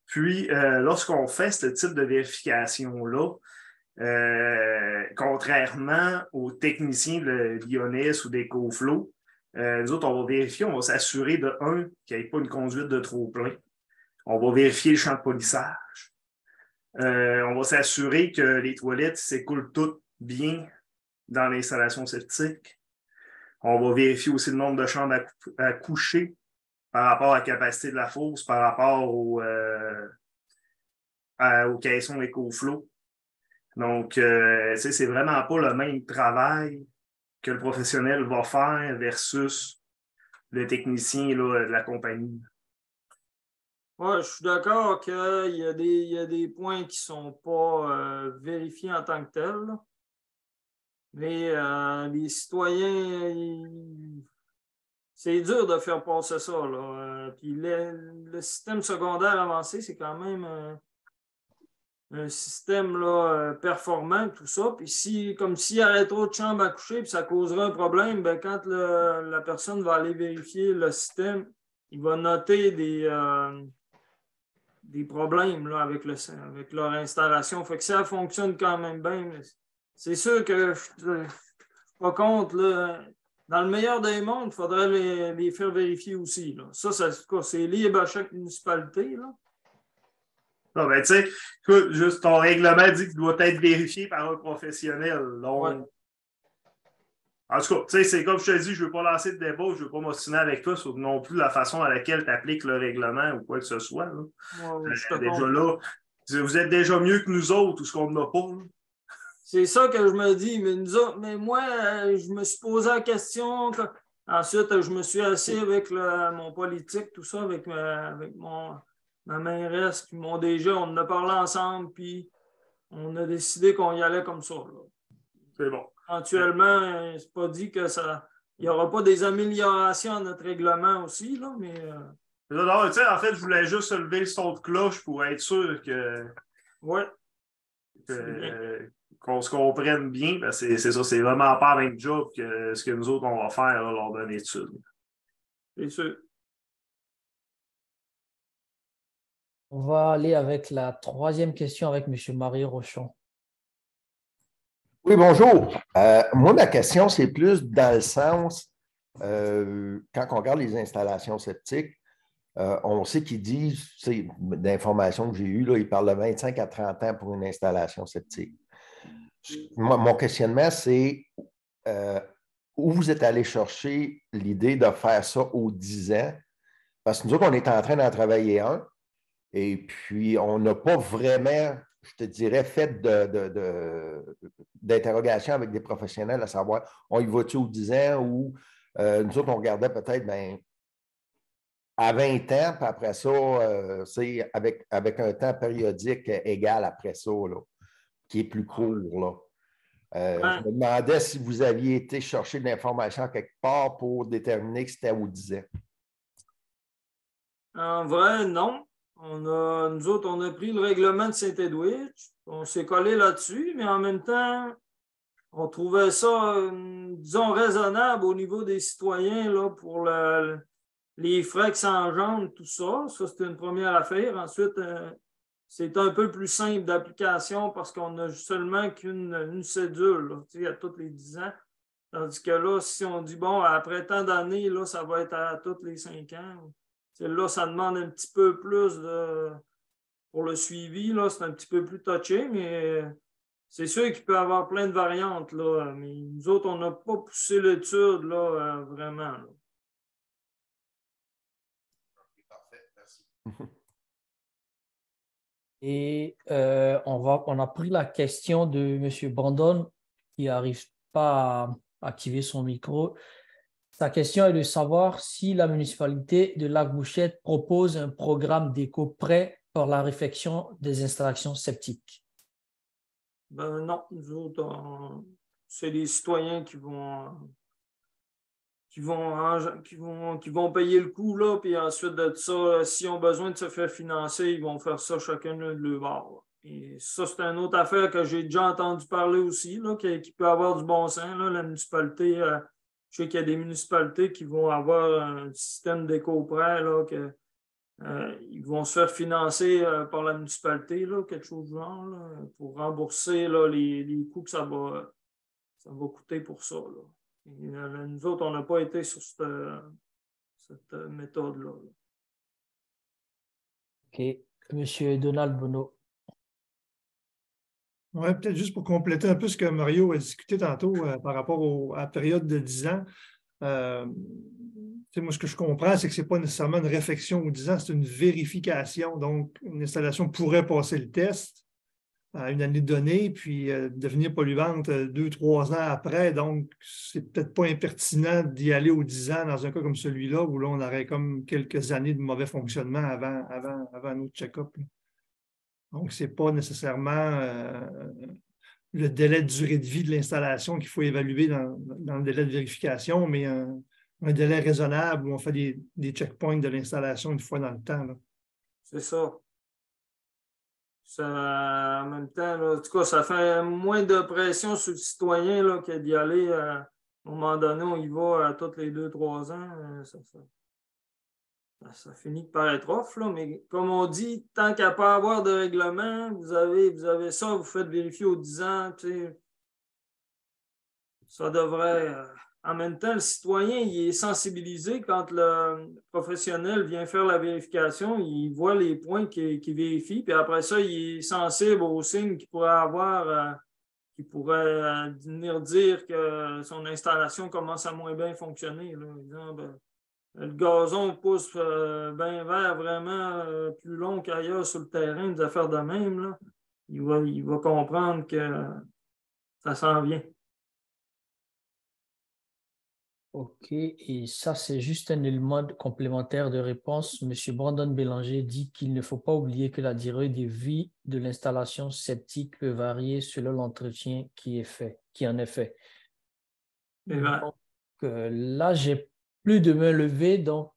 Puis, lorsqu'on fait ce type de vérification-là, contrairement aux techniciens de l'IONES ou d'EcoFlow, nous autres, on va vérifier, on va s'assurer de qu'il n'y ait pas une conduite de trop-plein. On va vérifier le champ de polissage. On va s'assurer que les toilettes s'écoulent toutes bien dans l'installation septique. On va vérifier aussi le nombre de chambres à coucher par rapport à la capacité de la fosse, par rapport au caisson EcoFlow. Donc, c'est vraiment pas le même travail que le professionnel va faire versus le technicien là, de la compagnie. Ouais, je suis d'accord qu'il y a des points qui ne sont pas vérifiés en tant que tels, là. Mais les citoyens, c'est dur de faire passer ça, là. Puis le système secondaire avancé, c'est quand même un système là, performant, tout ça. Puis comme s'il y avait trop de chambres à coucher, puis ça causerait un problème, ben, quand la personne va aller vérifier le système, il va noter des problèmes là, avec leur installation. Fait que ça fonctionne quand même bien. C'est sûr que je ne suis pas contre. Là, dans le meilleur des mondes, il faudrait les faire vérifier aussi. Là. Ça c'est libre à chaque municipalité. Là. Non, ben, tu sais, juste ton règlement dit qu'il doit être vérifié par un professionnel. Donc, Ouais. en tout cas, tu sais, c'est comme je te dis, je ne veux pas lancer de débat, je ne veux pas m'ostiner avec toi sur non plus la façon à laquelle tu appliques le règlement ou quoi que ce soit. Là. Ouais, Déjà là, vous êtes déjà mieux que nous autres, tout ce qu'on n'a pas. Là. C'est ça que je me dis. Mais moi, je me suis posé la question. Ensuite, je me suis assis avec mon politique, tout ça, avec ma mairesse, puis mon DG. On en a parlé ensemble, puis on a décidé qu'on y allait comme ça. Là. C'est bon. Éventuellement, c'est pas dit que ça. Il n'y aura pas des améliorations à notre règlement aussi, là, mais. Non, tu sais, en fait, je voulais juste lever le son de cloche pour être sûr que. Ouais. Qu'on se comprenne bien, parce que c'est ça, c'est vraiment pas le même job que ce que nous autres, on va faire là, lors d'une étude. C'est sûr. On va aller avec la troisième question avec M. Marie Rochon. Oui, bonjour. Moi, ma question, c'est plus dans le sens, quand on regarde les installations septiques, on sait qu'ils disent, d'informations que j'ai eues, là, ils parlent de 25 à 30 ans pour une installation septique. Mon questionnement, c'est où vous êtes allé chercher l'idée de faire ça aux 10 ans? Parce que nous autres, on est en train d'en travailler un, et puis on n'a pas vraiment, je te dirais, fait d'interrogation avec des professionnels à savoir, on y va-tu aux 10 ans ou nous autres, on regardait peut-être, bien, à 20 ans, puis après ça, c'est avec un temps périodique égal après ça, là, qui est plus court. Là. Je me demandais si vous aviez été chercher de l'information quelque part pour déterminer que c'était aux 10 ans. En vrai, non. Nous autres, on a pris le règlement de Saint-Edwidge, on s'est collé là-dessus, mais en même temps, on trouvait ça, disons, raisonnable au niveau des citoyens là, pour les frais que ça engendre, tout ça. Ça, c'était une première affaire. Ensuite, c'est un peu plus simple d'application parce qu'on n'a seulement qu'une cédule là, à tous les 10 ans. Tandis que là, si on dit, bon, après tant d'années, là, ça va être à tous les 5 ans. Là, ça demande un petit peu plus pour le suivi. Là, c'est un petit peu plus touché, mais c'est sûr qu'il peut y avoir plein de variantes. Là, mais nous autres, on n'a pas poussé l'étude là, vraiment. Là. Parfait, merci. Et on a pris la question de M. Brandon qui n'arrive pas à activer son micro. Sa question est de savoir si la municipalité de Lac-Bouchette propose un programme d'éco-prêt pour la réfection des installations septiques. Ben non, nous autres, c'est les citoyens qui vont payer le coût, là, puis ensuite de ça, s'ils ont besoin de se faire financer, ils vont faire ça chacun de leur bord. Et ça, c'est une autre affaire que j'ai déjà entendu parler aussi, là, qui peut avoir du bon sens. Là, la municipalité, je sais qu'il y a des municipalités qui vont avoir un système d'éco-prêt, là, ils vont se faire financer par la municipalité, là, quelque chose du genre, là, pour rembourser là, les coûts que ça va coûter pour ça. Là. Et, nous autres, on n'a pas été sur cette méthode-là. OK. Monsieur Donald Bonneau. Oui, peut-être juste pour compléter un peu ce que Mario a discuté tantôt par rapport à la période de 10 ans. Moi, ce que je comprends, c'est que ce n'est pas nécessairement une réfection aux 10 ans, c'est une vérification. Donc, une installation pourrait passer le test. à une année donnée, puis devenir polluante 2-3 ans après. Donc, c'est peut-être pas impertinent d'y aller aux 10 ans dans un cas comme celui-là, où là, on aurait comme quelques années de mauvais fonctionnement avant notre check-up. Donc, ce n'est pas nécessairement le délai de durée de vie de l'installation qu'il faut évaluer dans le délai de vérification, mais un délai raisonnable où on fait des checkpoints de l'installation une fois dans le temps. C'est ça. En même temps, là, en tout cas, ça fait moins de pression sur le citoyen là, que d'y aller à un moment donné, on y va à tous les 2-3 ans. Ça finit par être off, là, mais comme on dit, tant qu'à pas avoir de règlement, vous avez ça, vous faites vérifier aux 10 ans. Tu sais, ça devrait. En même temps, le citoyen, il est sensibilisé quand le professionnel vient faire la vérification, il voit les points qu'il vérifie, puis après ça, il est sensible aux signes qu'il pourrait avoir, qui pourrait venir dire que son installation commence à moins bien fonctionner. Là. Exemple, le gazon pousse bien vert, vraiment plus long qu'ailleurs sur le terrain, des affaires de même. Là. Il va comprendre que ça s'en vient. OK, et ça, c'est juste un élément complémentaire de réponse. M. Brandon Bélanger dit qu'il ne faut pas oublier que la durée de vie de l'installation septique peut varier selon l'entretien qui en est fait. Donc, là, j'ai plus de main levée, donc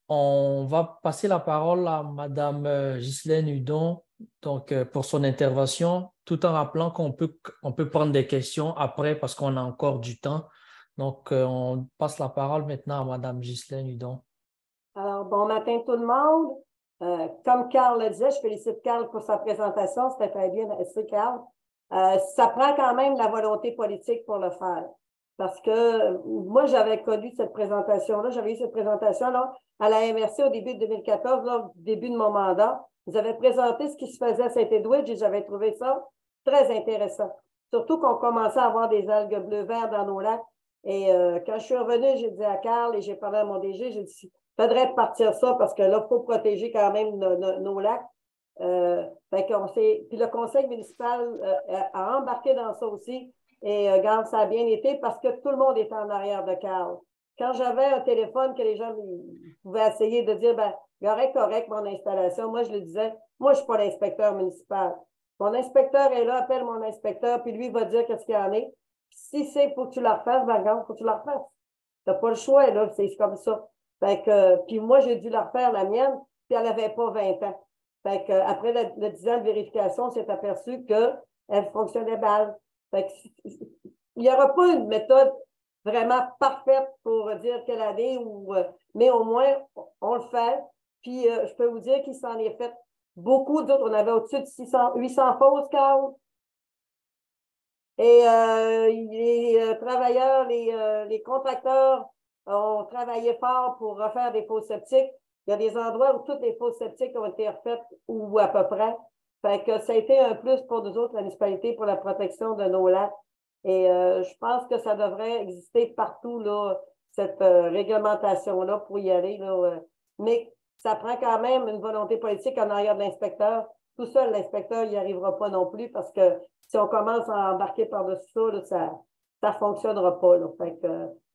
on va passer la parole à Mme Ghislaine Hudon donc, pour son intervention, tout en rappelant qu'on peut prendre des questions après parce qu'on a encore du temps. Donc, on passe la parole maintenant à Mme Ghislaine Hudon. Alors, bon matin tout le monde. Comme Carl le disait, je félicite Carl pour sa présentation. C'était très bien, merci Carl. Ça prend quand même la volonté politique pour le faire. Parce que moi, j'avais connu cette présentation-là, j'avais eu cette présentation-là à la MRC au début de 2014, là, au début de mon mandat. Vous avez présenté ce qui se faisait à Saint-Edwidge et j'avais trouvé ça très intéressant. Surtout qu'on commençait à avoir des algues bleu-vert dans nos lacs. Et quand je suis revenue, j'ai dit à Carl et j'ai parlé à mon DG, j'ai dit, il faudrait partir ça parce que là, il faut protéger quand même nos lacs. Puis le conseil municipal a embarqué dans ça aussi. Et regarde, ça a bien été parce que tout le monde était en arrière de Carl. Quand j'avais un téléphone que les gens pouvaient essayer de dire, ben, correct, mon installation, moi, je le disais, moi, je ne suis pas l'inspecteur municipal. Mon inspecteur est là, appelle mon inspecteur, puis lui, il va dire qu'est-ce qu'il y en est. Si c'est pour que tu la refasses, ben, regarde, faut que tu la refasses. Tu n'as pas le choix, là, c'est comme ça. Puis moi, j'ai dû la refaire, la mienne, puis elle n'avait pas 20 ans. Après le 10 ans de vérification, on s'est aperçu qu'elle fonctionnait mal. Il n'y aura pas une méthode vraiment parfaite pour dire quelle année, mais au moins, on le fait. Puis, je peux vous dire qu'il s'en est fait beaucoup d'autres. On avait au-dessus de 800 fausses, Carl. Et les travailleurs, les contracteurs ont travaillé fort pour refaire des fosses septiques. Il y a des endroits où toutes les fosses septiques ont été refaites ou à peu près. Ça a été un plus pour nous autres, la municipalité, pour la protection de nos lacs. Et je pense que ça devrait exister partout, là, cette réglementation-là pour y aller. Là, mais ça prend quand même une volonté politique en arrière de l'inspecteur. Tout seul, l'inspecteur n'y arrivera pas non plus parce que si on commence à embarquer par-dessus ça, là, ça ne fonctionnera pas. Là.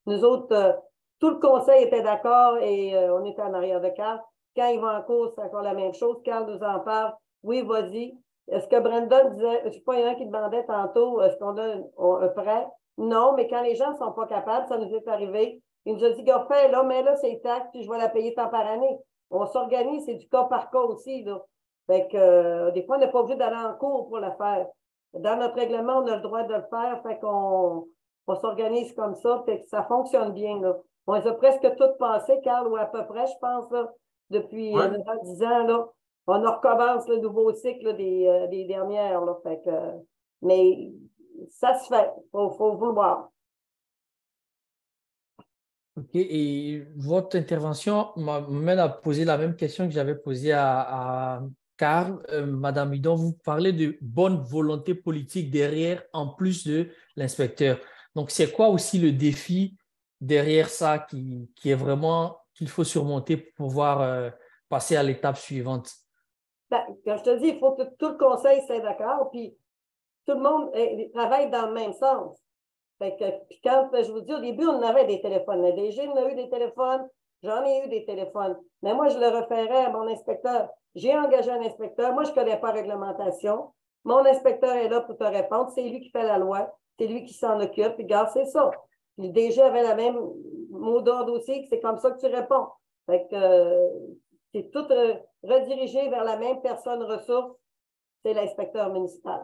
Nous autres, tout le conseil était d'accord et on était en arrière de Carl. Quand il va en cours, c'est encore la même chose. Carl nous en parle. Oui, vas-y. Est-ce que Brandon disait, je ne sais pas, il y en a qui demandait tantôt, est-ce qu'on a un prêt? Non, mais quand les gens ne sont pas capables, ça nous est arrivé. Il nous a dit, gars, fais là, mais là, c'est taxe, puis je vais la payer tant par année. On s'organise, c'est du cas par cas aussi, là. Des fois, on n'est pas obligé d'aller en cours pour le faire. Dans notre règlement, on a le droit de le faire, on s'organise comme ça, fait que ça fonctionne bien, là. On les a presque toutes passées, Carl, ou à peu près, je pense, là, depuis 10 ans, là. On recommence le nouveau cycle là, des dernières. Là, mais ça se fait. Il faut vouloir. OK. Et votre intervention m'amène à poser la même question que j'avais posée à Carl. Madame Hudon, vous parlez de bonne volonté politique derrière, en plus de l'inspecteur. Donc, c'est quoi aussi le défi derrière ça qui est vraiment qu'il faut surmonter pour pouvoir passer à l'étape suivante? Quand je te dis, il faut que tout le conseil soit d'accord. Puis tout le monde travaille dans le même sens. Fait que, puis quand je vous dis, au début, on avait des téléphones. Le DG en a eu des téléphones, j'en ai eu des téléphones. Mais moi, je le référais à mon inspecteur. J'ai engagé un inspecteur. Moi, je ne connais pas la réglementation. Mon inspecteur est là pour te répondre. C'est lui qui fait la loi. C'est lui qui s'en occupe. Puis, regarde, c'est ça. Puis, le DG avait la même mot d'ordre aussi, que c'est comme ça que tu réponds. Fait que c'est tout redirigé vers la même personne ressource. C'est l'inspecteur municipal.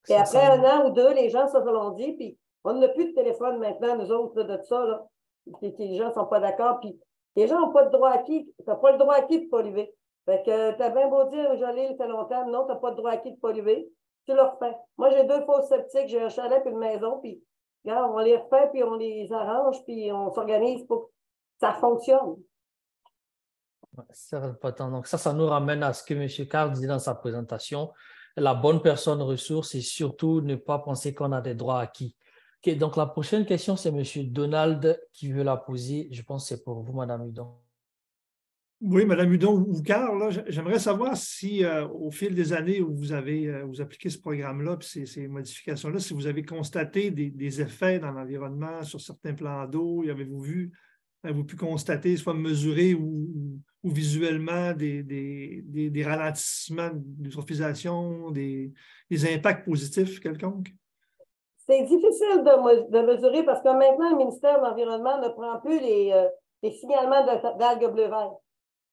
Et après un an ou deux, les gens se l'ont dit, puis on n'a plus de téléphone maintenant, nous autres, là, de ça. Là. Les gens ne sont pas d'accord. Puis les gens n'ont pas de droit acquis. Tu n'as pas le droit acquis de polluer. Fait que tu as bien beau dire, j'allais, il fait longtemps, non, tu n'as pas de droit acquis de polluer. Tu le refais. Moi, j'ai 2 fosses septiques, j'ai un chalet puis une maison, puis regarde, on les refait, puis on les arrange, puis on s'organise pour que ça fonctionne. C'est important. Donc, ça nous ramène à ce que M. Carl dit dans sa présentation. La bonne personne ressource et surtout ne pas penser qu'on a des droits acquis. Okay, donc, la prochaine question, c'est M. Donald qui veut la poser. Je pense que c'est pour vous, Mme Hudon. Oui, Mme Hudon ou Carl, j'aimerais savoir si, au fil des années où vous avez vous appliquez ce programme-là puis ces modifications-là, si vous avez constaté des effets dans l'environnement sur certains plans d'eau, avez-vous pu constater, soit mesurer ou visuellement des ralentissements d'eutrophisation, des impacts positifs quelconques? C'est difficile de mesurer parce que maintenant, le ministère de l'Environnement ne prend plus les signalements d'algues bleu vert.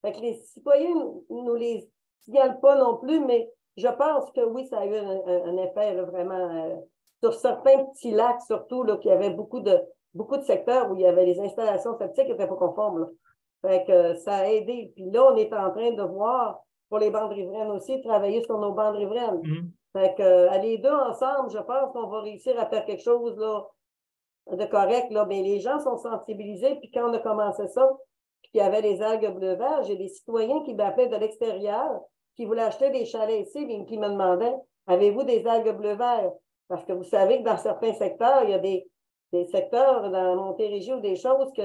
Fait que les citoyens ne nous les signalent pas non plus, mais je pense que oui, ça a eu un effet là, vraiment sur certains petits lacs, surtout, là, qu'il y avait beaucoup de secteurs où il y avait les installations septiques qui n'étaient pas conformes. Là. Fait que ça a aidé. Puis là, on est en train de voir, pour les bandes riveraines aussi, travailler sur nos bandes riveraines. Mm-hmm. Fait que les deux ensemble, je pense qu'on va réussir à faire quelque chose là, de correct. Là. Mais les gens sont sensibilisés. Puis quand on a commencé ça, puis qu'il y avait les algues bleu-vert, j'ai des citoyens qui m'appelaient de l'extérieur, qui voulaient acheter des chalets ici, mais qui me demandaient, avez-vous des algues bleu-vert? Parce que vous savez que dans certains secteurs, il y a des secteurs dans Montérégie ou des choses que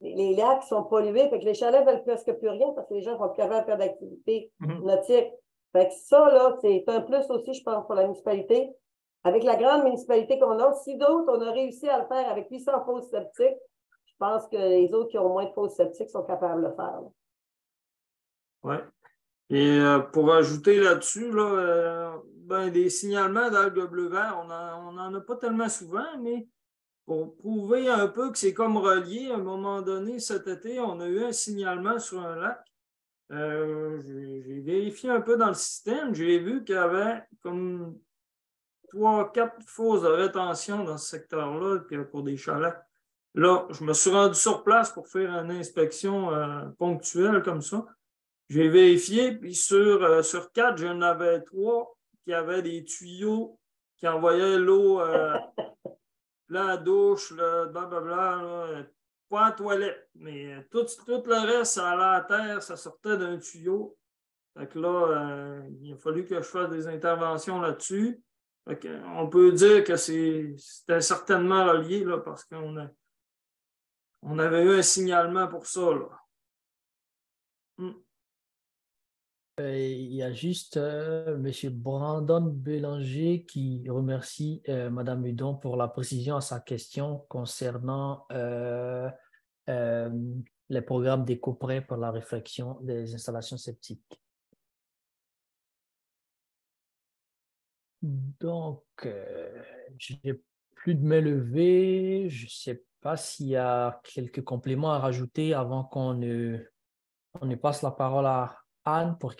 les lacs sont pollués, fait que les chalets ne veulent presque plus rien parce que les gens ne sont plus capables de faire d'activités nautiques. Fait que ça, là, c'est un plus aussi, je pense, pour la municipalité. Avec la grande municipalité qu'on a, si d'autres, on a réussi à le faire avec 800 fosses septiques, je pense que les autres qui ont moins de fosses septiques sont capables de le faire. Oui. Et pour ajouter là-dessus, des signalements d'algues bleu-vert, on n'en a pas tellement souvent, mais pour prouver un peu que c'est comme relié, à un moment donné, cet été, on a eu un signalement sur un lac. J'ai vérifié un peu dans le système, j'ai vu qu'il y avait comme 3-4 fosses de rétention dans ce secteur-là pour des chalets. Là, je me suis rendu sur place pour faire une inspection ponctuelle comme ça. J'ai vérifié, puis sur 4, j'en avais 3 qui avaient des tuyaux qui envoyaient l'eau la douche, blablabla, pas à toilette. Mais tout le reste, ça allait à terre, ça sortait d'un tuyau. Fait que là, il a fallu que je fasse des interventions là-dessus. On peut dire que c'était certainement relié là, parce qu'on avait eu un signalement pour ça. Là. Il y a juste M. Brandon Bélanger qui remercie Mme Hudon pour la précision à sa question concernant les programmes d'éco-prêt pour la réfection des installations septiques. Donc, je n'ai plus de main levée. Je ne sais pas s'il y a quelques compléments à rajouter avant qu'on ne passe la parole à Anne pour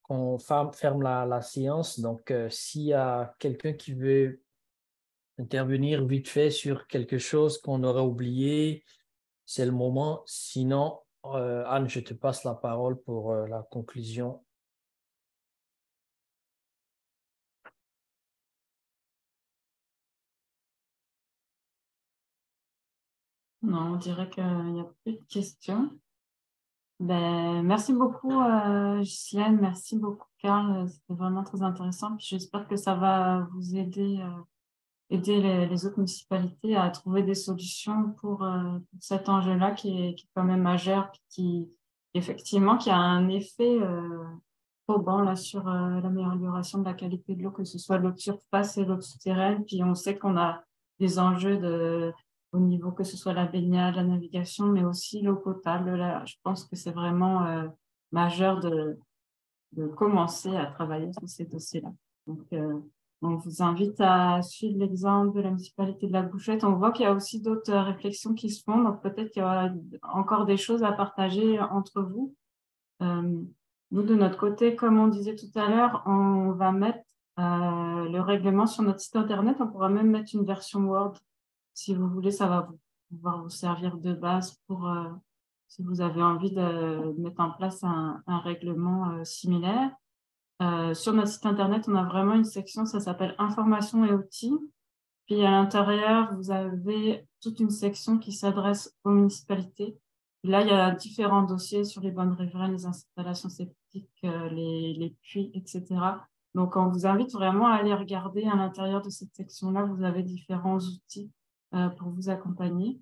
qu'on ferme la séance. Donc, s'il y a quelqu'un qui veut intervenir vite fait sur quelque chose qu'on aurait oublié, c'est le moment. Sinon, Anne, je te passe la parole pour la conclusion. Non, on dirait qu'il n'y a plus de questions. Merci beaucoup, Ghislaine. Merci beaucoup, Carl. C'était vraiment très intéressant. J'espère que ça va vous aider les autres municipalités à trouver des solutions pour cet enjeu-là qui est quand même majeur, qui effectivement qui a un effet probant là, sur l'amélioration de la qualité de l'eau, que ce soit l'eau de surface et l'eau souterraine. Puis on sait qu'on a des enjeux au niveau que ce soit la baignade, la navigation, mais aussi l'eau potable. Là, je pense que c'est vraiment majeur de commencer à travailler sur ces dossiers-là. Donc, on vous invite à suivre l'exemple de la municipalité de La Bouchette. On voit qu'il y a aussi d'autres réflexions qui se font, donc peut-être qu'il y aura encore des choses à partager entre vous. Nous, de notre côté, comme on disait tout à l'heure, on va mettre le règlement sur notre site Internet. On pourra même mettre une version Word. Si vous voulez, ça va pouvoir vous servir de base pour, si vous avez envie de mettre en place un règlement similaire. Sur notre site Internet, on a vraiment une section, ça s'appelle Informations et outils. Puis à l'intérieur, vous avez toute une section qui s'adresse aux municipalités. Là, il y a différents dossiers sur les bonnes riveraines, les installations septiques, les puits, etc. Donc, on vous invite vraiment à aller regarder à l'intérieur de cette section-là. Vous avez différents outils pour vous accompagner.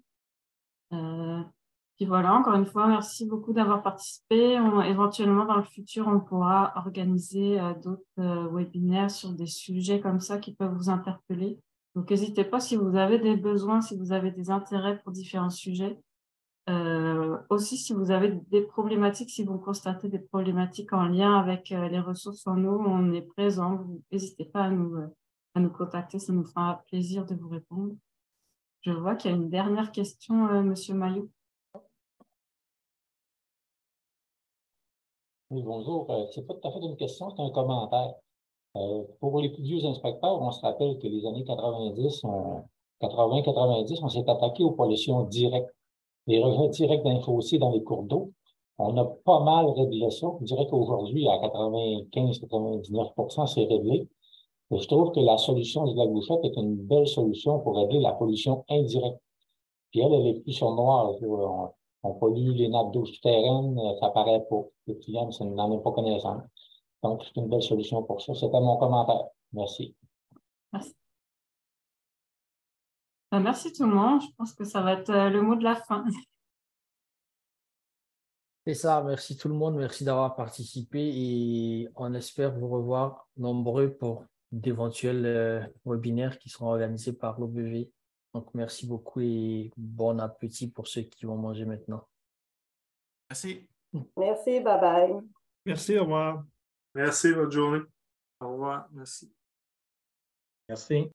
Puis voilà, encore une fois, merci beaucoup d'avoir participé. Éventuellement, dans le futur, on pourra organiser d'autres webinaires sur des sujets comme ça qui peuvent vous interpeller. Donc, n'hésitez pas si vous avez des besoins, si vous avez des intérêts pour différents sujets. Aussi, si vous avez des problématiques, si vous constatez des problématiques en lien avec les ressources en eau, on est présent. N'hésitez pas à nous contacter, ça nous fera plaisir de vous répondre. Je vois qu'il y a une dernière question, Monsieur Maillot. Oui, bonjour. C'est pas tout à fait une question, c'est un commentaire. Pour les plus vieux inspecteurs, on se rappelle que les années 90, 80-90, on s'est attaqué aux pollutions directes, les rejets directs d'un fossé dans les cours d'eau. On a pas mal réglé ça. Je dirais qu'aujourd'hui, à 95-99%, c'est réglé. Et je trouve que la solution du lac Bouchette est une belle solution pour régler la pollution indirecte. Puis elle est plus sur noir. On pollue les nappes d'eau souterraines, ça paraît pas. Le client n'en a pas connaissance. Donc, c'est une belle solution pour ça. C'était mon commentaire. Merci. Merci. Merci tout le monde. Je pense que ça va être le mot de la fin. C'est ça, merci tout le monde, merci d'avoir participé et on espère vous revoir nombreux pour d'éventuels webinaires qui seront organisés par l'OBV. Donc, merci beaucoup et bon appétit pour ceux qui vont manger maintenant. Merci. Merci, bye bye. Merci, au revoir. Merci, bonne journée. Au revoir. Merci. Merci.